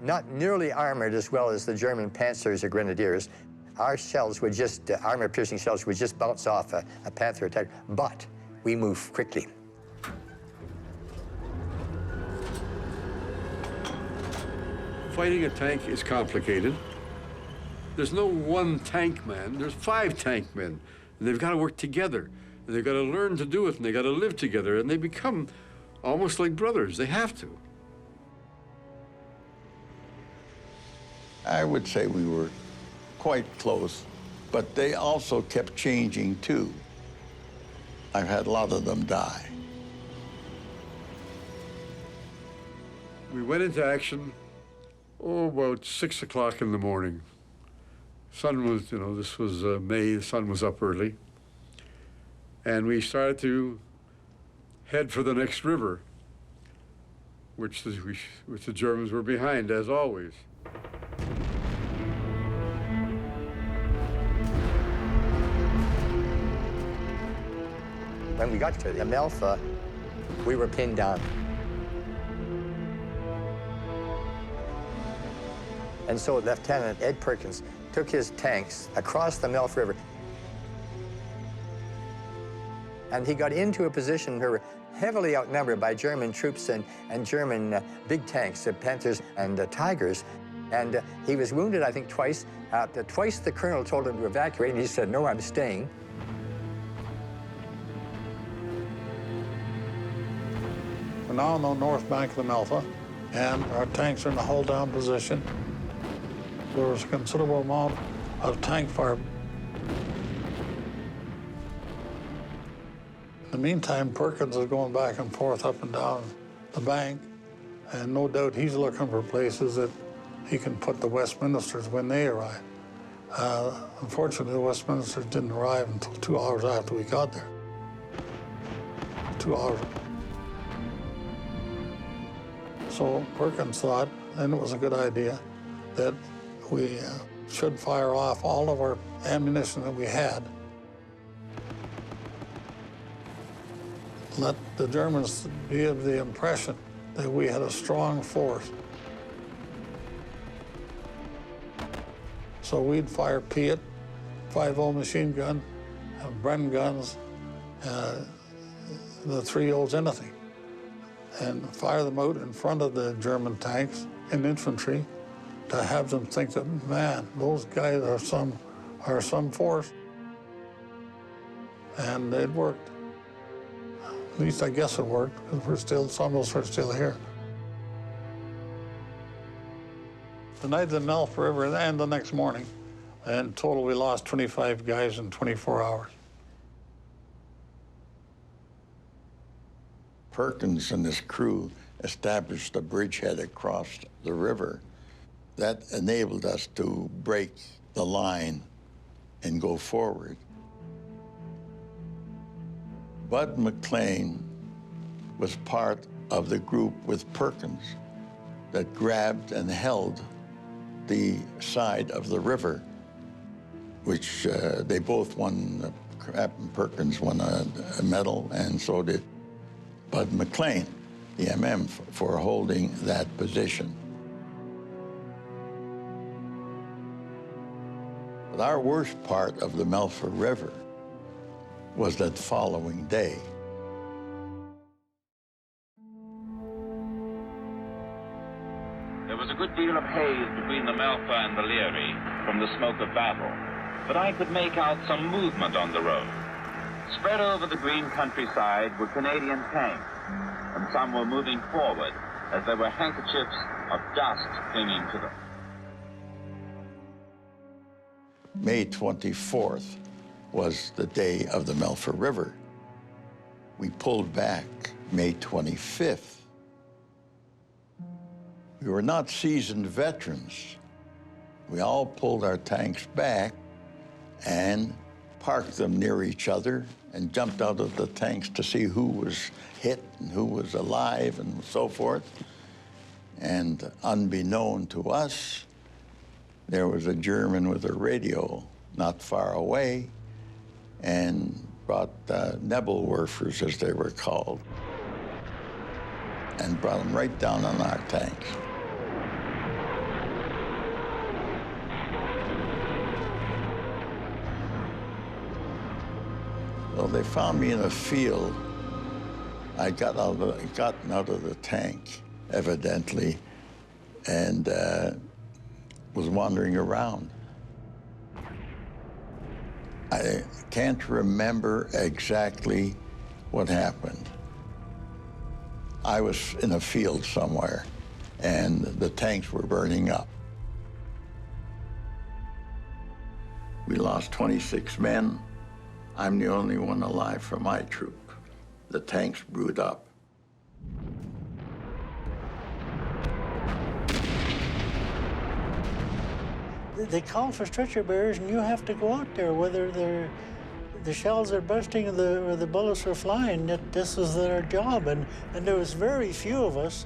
Not nearly armored as well as the German Panzers or Grenadiers. Our shells would just, armor-piercing shells would just bounce off a Panther attack, but we move quickly. Fighting a tank is complicated. There's no one tank man, there's 5 tank men, and they've got to work together, and they've got to learn to do it, and they've got to live together, and they become almost like brothers. They have to. I would say we were quite close, but they also kept changing too. I've had a lot of them die. We went into action, about 6 o'clock in the morning. Sun was, this was May, the sun was up early. And we started to head for the next river, which the Germans were behind, as always. When we got to the Amalfi, we were pinned down. And so Lieutenant Ed Perkins took his tanks across the Amalfi River. And he got into a position where we were heavily outnumbered by German troops and German big tanks, the Panthers and the Tigers. And he was wounded, I think, twice. Twice the colonel told him to evacuate, and he said, "No, I'm staying." We're now on the north bank of the Amalfi, and our tanks are in a hull-down position. There was a considerable amount of tank fire. In the meantime, Perkins is going back and forth up and down the bank, and no doubt he's looking for places that he can put the Westminsters when they arrive. Unfortunately, the Westminsters didn't arrive until 2 hours after we got there. 2 hours. So Perkins thought, and it was a good idea, that we should fire off all of our ammunition that we had. Let the Germans give the impression that we had a strong force. So we'd fire Piat, 5.0 machine gun, Bren guns, the 3.0s anything, and fire them out in front of the German tanks and infantry to have them think that, man, those guys are some force. And it worked. At least I guess it worked, because some of us are still here. The night of the Amalfi River and the next morning, in total we lost 25 guys in 24 hours. Perkins and his crew established a bridgehead across the river. That enabled us to break the line and go forward. Bud McLean was part of the group with Perkins that grabbed and held the side of the river, which they both won. Captain Perkins won a medal, and so did Bud McLean, the MM, for holding that position. But our worst part of the Amalfi River was that following day. There was a good deal of haze between the Amalfi and the Leary from the smoke of battle, but I could make out some movement on the road. Spread over the green countryside were Canadian tanks, and some were moving forward as there were handkerchiefs of dust clinging to them. May 24th was the day of the Amalfi River. We pulled back May 25th. We were not seasoned veterans. We all pulled our tanks back and parked them near each other and jumped out of the tanks to see who was hit and who was alive and so forth. And unbeknown to us, there was a German with a radio not far away and brought Nebelwerfers, as they were called, and brought them right down on our tanks. So they found me in a field. I'd gotten out of the tank, evidently, and was wandering around. I can't remember exactly what happened. I was in a field somewhere, and the tanks were burning up. We lost 26 men. I'm the only one alive from my troop. The tanks brewed up. They call for stretcher bearers, and you have to go out there, whether the shells are bursting or the bullets are flying. This was their job, and there was very few of us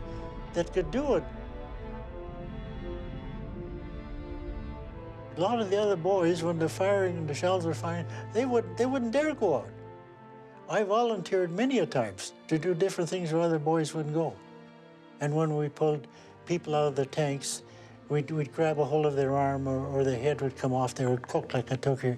that could do it. A lot of the other boys, when they're firing and the shells are flying, they wouldn't dare go out. I volunteered many a times to do different things where other boys wouldn't go. And when we pulled people out of the tanks, we'd grab a hold of their arm or their head would come off. They would cook like a turkey.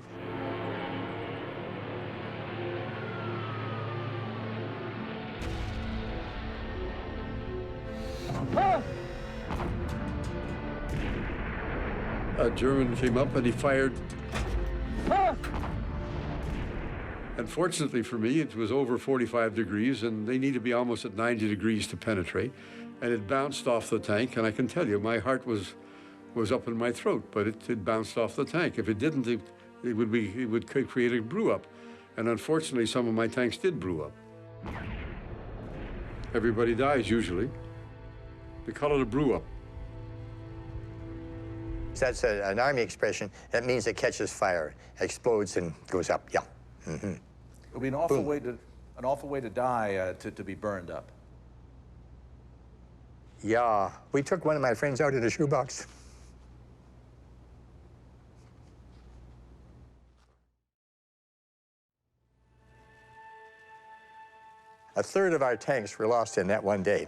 A German came up and he fired. And fortunately for me, it was over 45 degrees, and they need to be almost at 90 degrees to penetrate. And it bounced off the tank, and I can tell you, my heart was up in my throat, but it bounced off the tank. If it didn't, it would create a brew up. And unfortunately, some of my tanks did brew up. Everybody dies usually. They call it a brew up. That's an Army expression. That means it catches fire, explodes, and goes up. Yeah. Mm-hmm. It would be an awful way to die, to be burned up. Yeah. We took one of my friends out in a shoebox. A third of our tanks were lost in that one day,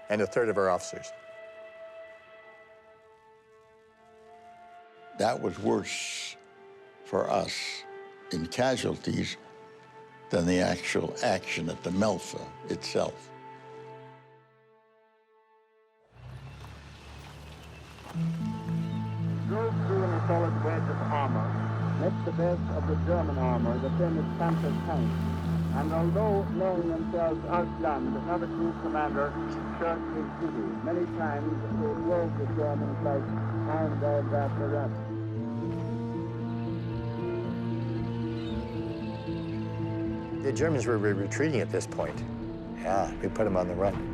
and a third of our officers. That was worse for us in casualties than the actual action at the Melfa itself. Drove through in a solid wedge of armor, met the best of the German armor, the famous Panther tank. And although knowing themselves outgunned, another group commander shirked his duty. Many times they drove the Germans like hound dogs after rabbits. The Germans were retreating at this point. Yeah, we put them on the run.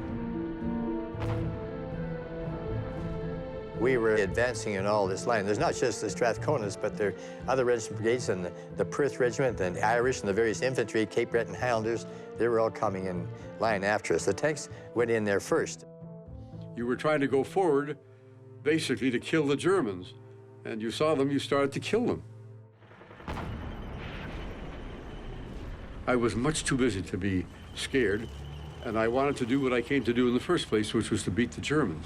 We were advancing in all this line. There's not just the Strathconas, but there are other regiment brigades and the Perth Regiment and the Irish and the various infantry, Cape Breton Highlanders. They were all coming in line after us. The tanks went in there first. You were trying to go forward, basically to kill the Germans. And you saw them, you started to kill them. I was much too busy to be scared, and I wanted to do what I came to do in the first place, which was to beat the Germans.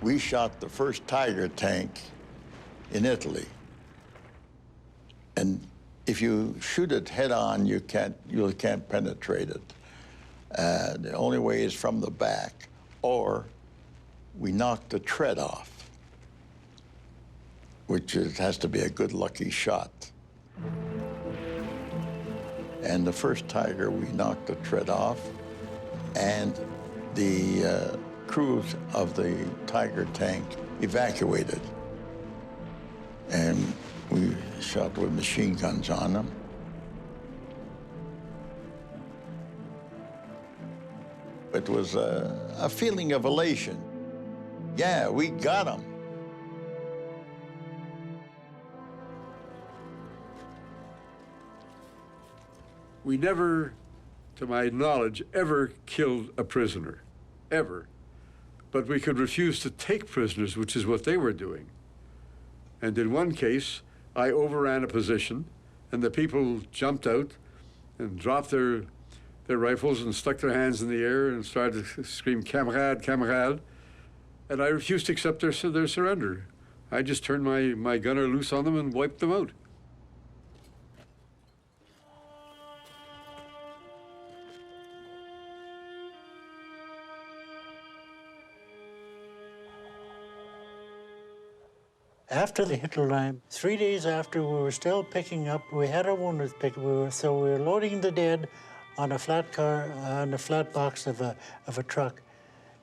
We shot the first Tiger tank in Italy. And if you shoot it head on, you can't penetrate it. The only way is from the back, or we knocked the tread off, which has to be a good lucky shot. And the first Tiger, we knocked the tread off, and the crews of the Tiger tank evacuated. And we shot with machine guns on them. It was a feeling of elation. Yeah, we got them. We never, to my knowledge, ever killed a prisoner, ever. But we could refuse to take prisoners, which is what they were doing. And in one case, I overran a position, and the people jumped out and dropped their rifles and stuck their hands in the air and started to scream, "Camarade, camarade." And I refused to accept their surrender. I just turned my gunner loose on them and wiped them out. After the Hitler line, 3 days after, we were still picking up. We had our wounded picked. So we were loading the dead on a flat car, on a flat box of a truck,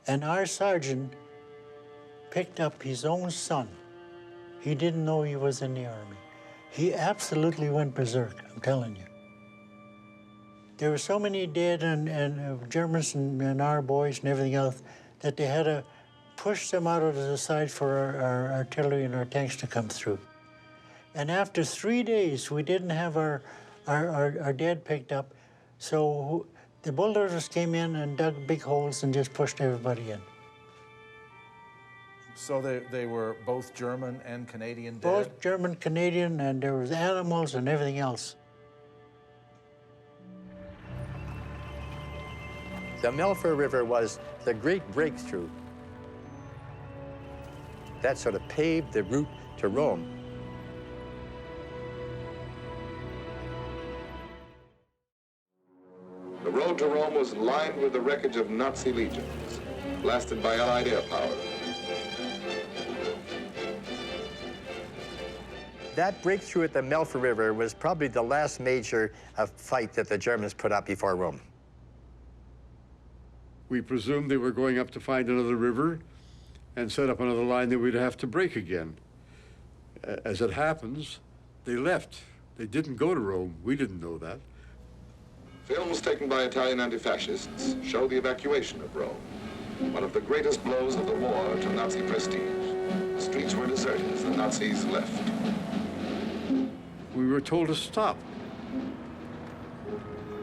and our sergeant picked up his own son. He didn't know he was in the army. He absolutely went berserk, I'm telling you. There were so many dead and Germans and our boys and everything else that they had to push them out of the side for our artillery and our tanks to come through. And after 3 days, we didn't have our dead picked up, so the bulldozers came in and dug big holes and just pushed everybody in. So they were both German and Canadian dead? Both German, Canadian, and there was animals and everything else. The Melfa River was the great breakthrough. That sort of paved the route to Rome. The road to Rome was lined with the wreckage of Nazi legions, blasted by Allied air power. That breakthrough at the Melfa River was probably the last major fight that the Germans put up before Rome. We presumed they were going up to find another river and set up another line that we'd have to break again. As it happens, they left. They didn't go to Rome. We didn't know that. Films taken by Italian anti-fascists show the evacuation of Rome, one of the greatest blows of the war to Nazi prestige. The streets were deserted as the Nazis left. We were told to stop.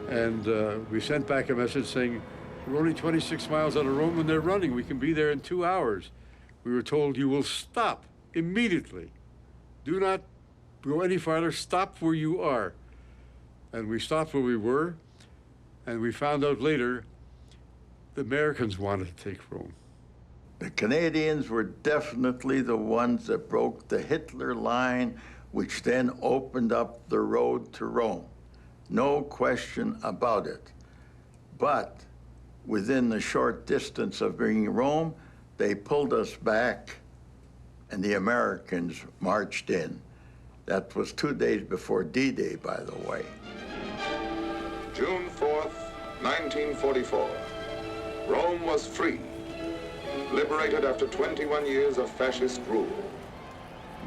And we sent back a message saying, we're only 26 miles out of Rome and they're running. We can be there in 2 hours. We were told you will stop immediately. Do not go any farther. Stop where you are. And we stopped where we were, and we found out later the Americans wanted to take Rome. The Canadians were definitely the ones that broke the Hitler line, which then opened up the road to Rome. No question about it. But within the short distance of being Rome, they pulled us back, and the Americans marched in. That was 2 days before D-Day, by the way. June 4th, 1944. Rome was free, liberated after 21 years of fascist rule.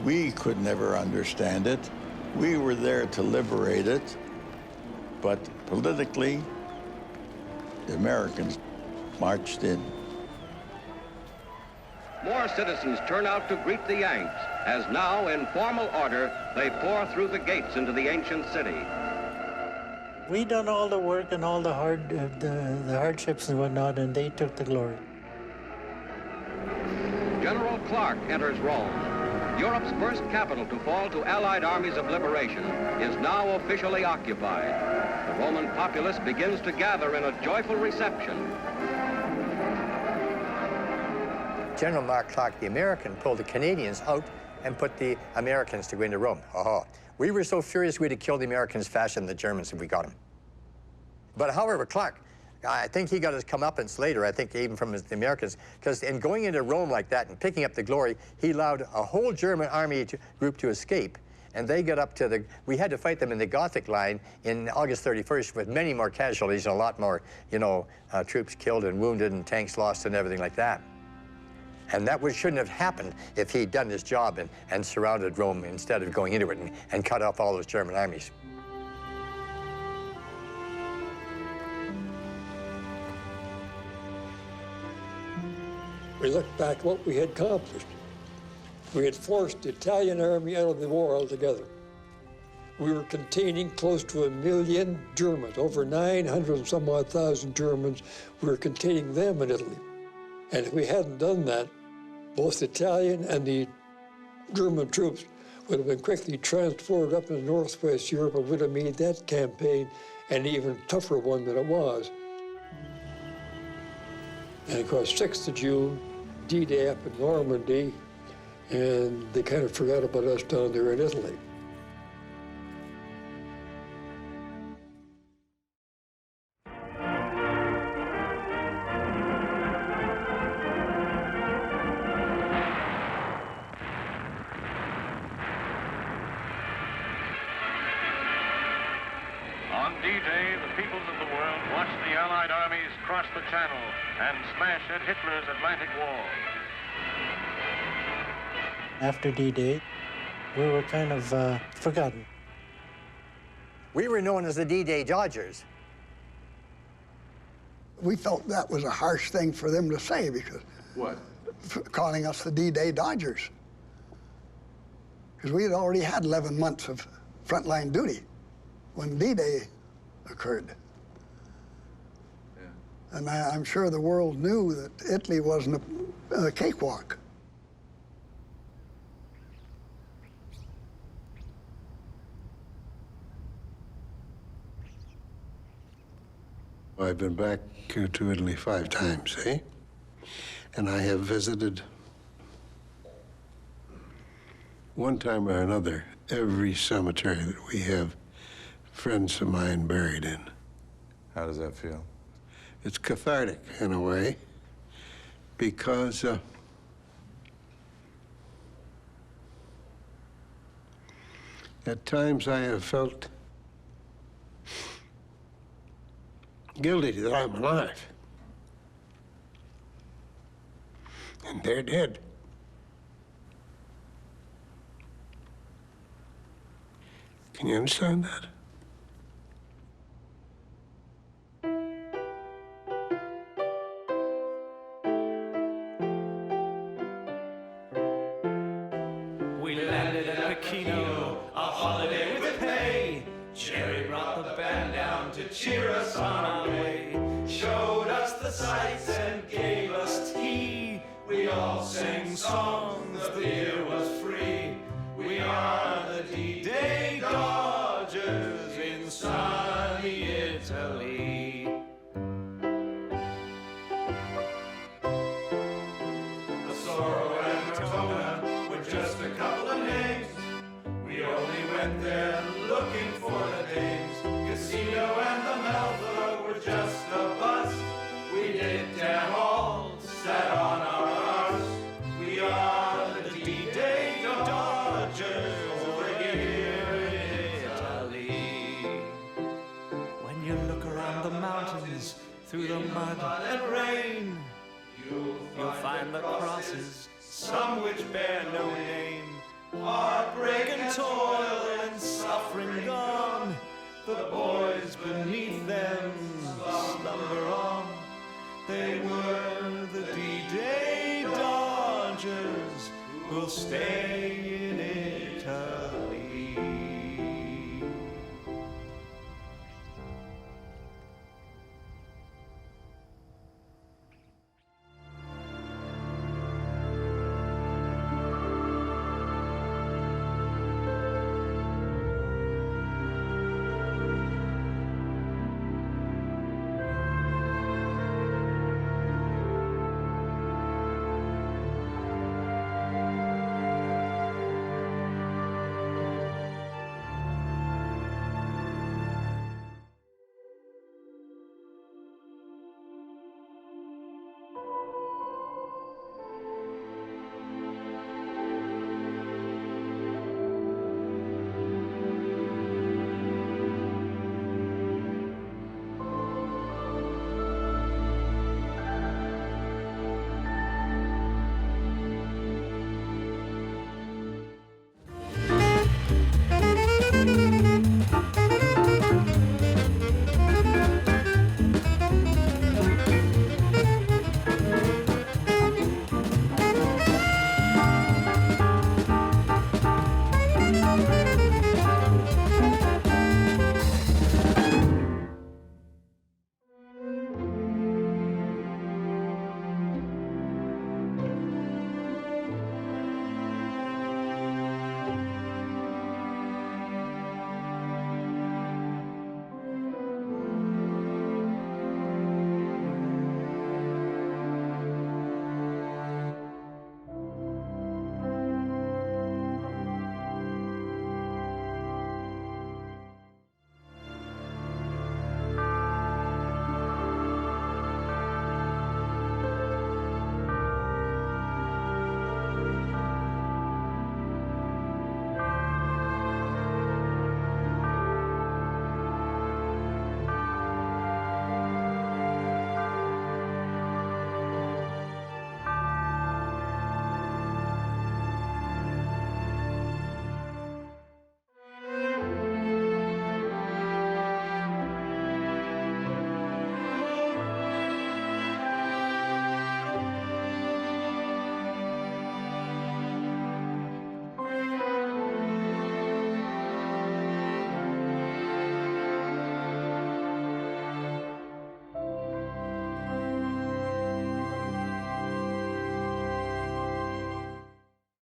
We could never understand it. We were there to liberate it, but politically, the Americans marched in. More citizens turn out to greet the Yanks, as now, in formal order, they pour through the gates into the ancient city. We done all the work and all the hardships and whatnot, and they took the glory. General Clark enters Rome. Europe's first capital to fall to Allied armies of liberation is now officially occupied. The Roman populace begins to gather in a joyful reception. General Mark Clark, the American, pulled the Canadians out and put the Americans to go into Rome. Oh, we were so furious we'd have killed the Americans faster than the Germans if we got them. But however, Clark, I think he got his comeuppance later, I think even from the Americans, because in going into Rome like that and picking up the glory, he allowed a whole German army group to escape. And they got up to we had to fight them in the Gothic line in August 31st with many more casualties and a lot more, troops killed and wounded and tanks lost and everything like that. And that shouldn't have happened if he'd done his job and surrounded Rome instead of going into it and cut off all those German armies. we looked back at what we had accomplished. We had forced the Italian army out of the war altogether. We were containing close to 1 million Germans, over 900 and some odd thousand Germans. We were containing them in Italy. And if we hadn't done that, both the Italian and the German troops would have been quickly transported up into Northwest Europe and would have made that campaign an even tougher one than it was. And of course, 6th of June, D-Day up in Normandy, and they kind of forgot about us down there in Italy. On D-Day, the peoples of the world watched the Allied armies cross the Channel and smash at Hitler's Atlantic Wall. After D-Day, we were kind of forgotten. We were known as the D-Day Dodgers. We felt that was a harsh thing for them to say because What? calling us the D-Day Dodgers. Because we had already had 11 months of frontline duty when D-Day occurred. Yeah. And I'm sure the world knew that Italy wasn't a cakewalk. I've been back to Italy 5 times, eh? And I have visited, one time or another, every cemetery that we have friends of mine buried in. How does that feel? It's cathartic in a way, because at times I have felt guilty that I'm alive. And they're dead. Can you understand that? We landed at Pekino, a holiday with pay. Jerry brought the band down to cheer us on our way. Showed us the sights and gave us tea. We all sang songs, the beer was free. We are the D-Day Dodgers in sunny Italy. Sorrow and Ortona were just a couple of names. We only went there looking for the dames. Casino and the Melva were just a bust. We did damn all, sat on our arse. We are the D-Day Dodgers over here in Italy. When you look around the mountains through the mud and rain, you'll find the crosses, some which bear no name. Heartbreak and toil and suffering gone, the boys beneath them slumber on. They were the D-Day Dodgers who'll stay in Italy.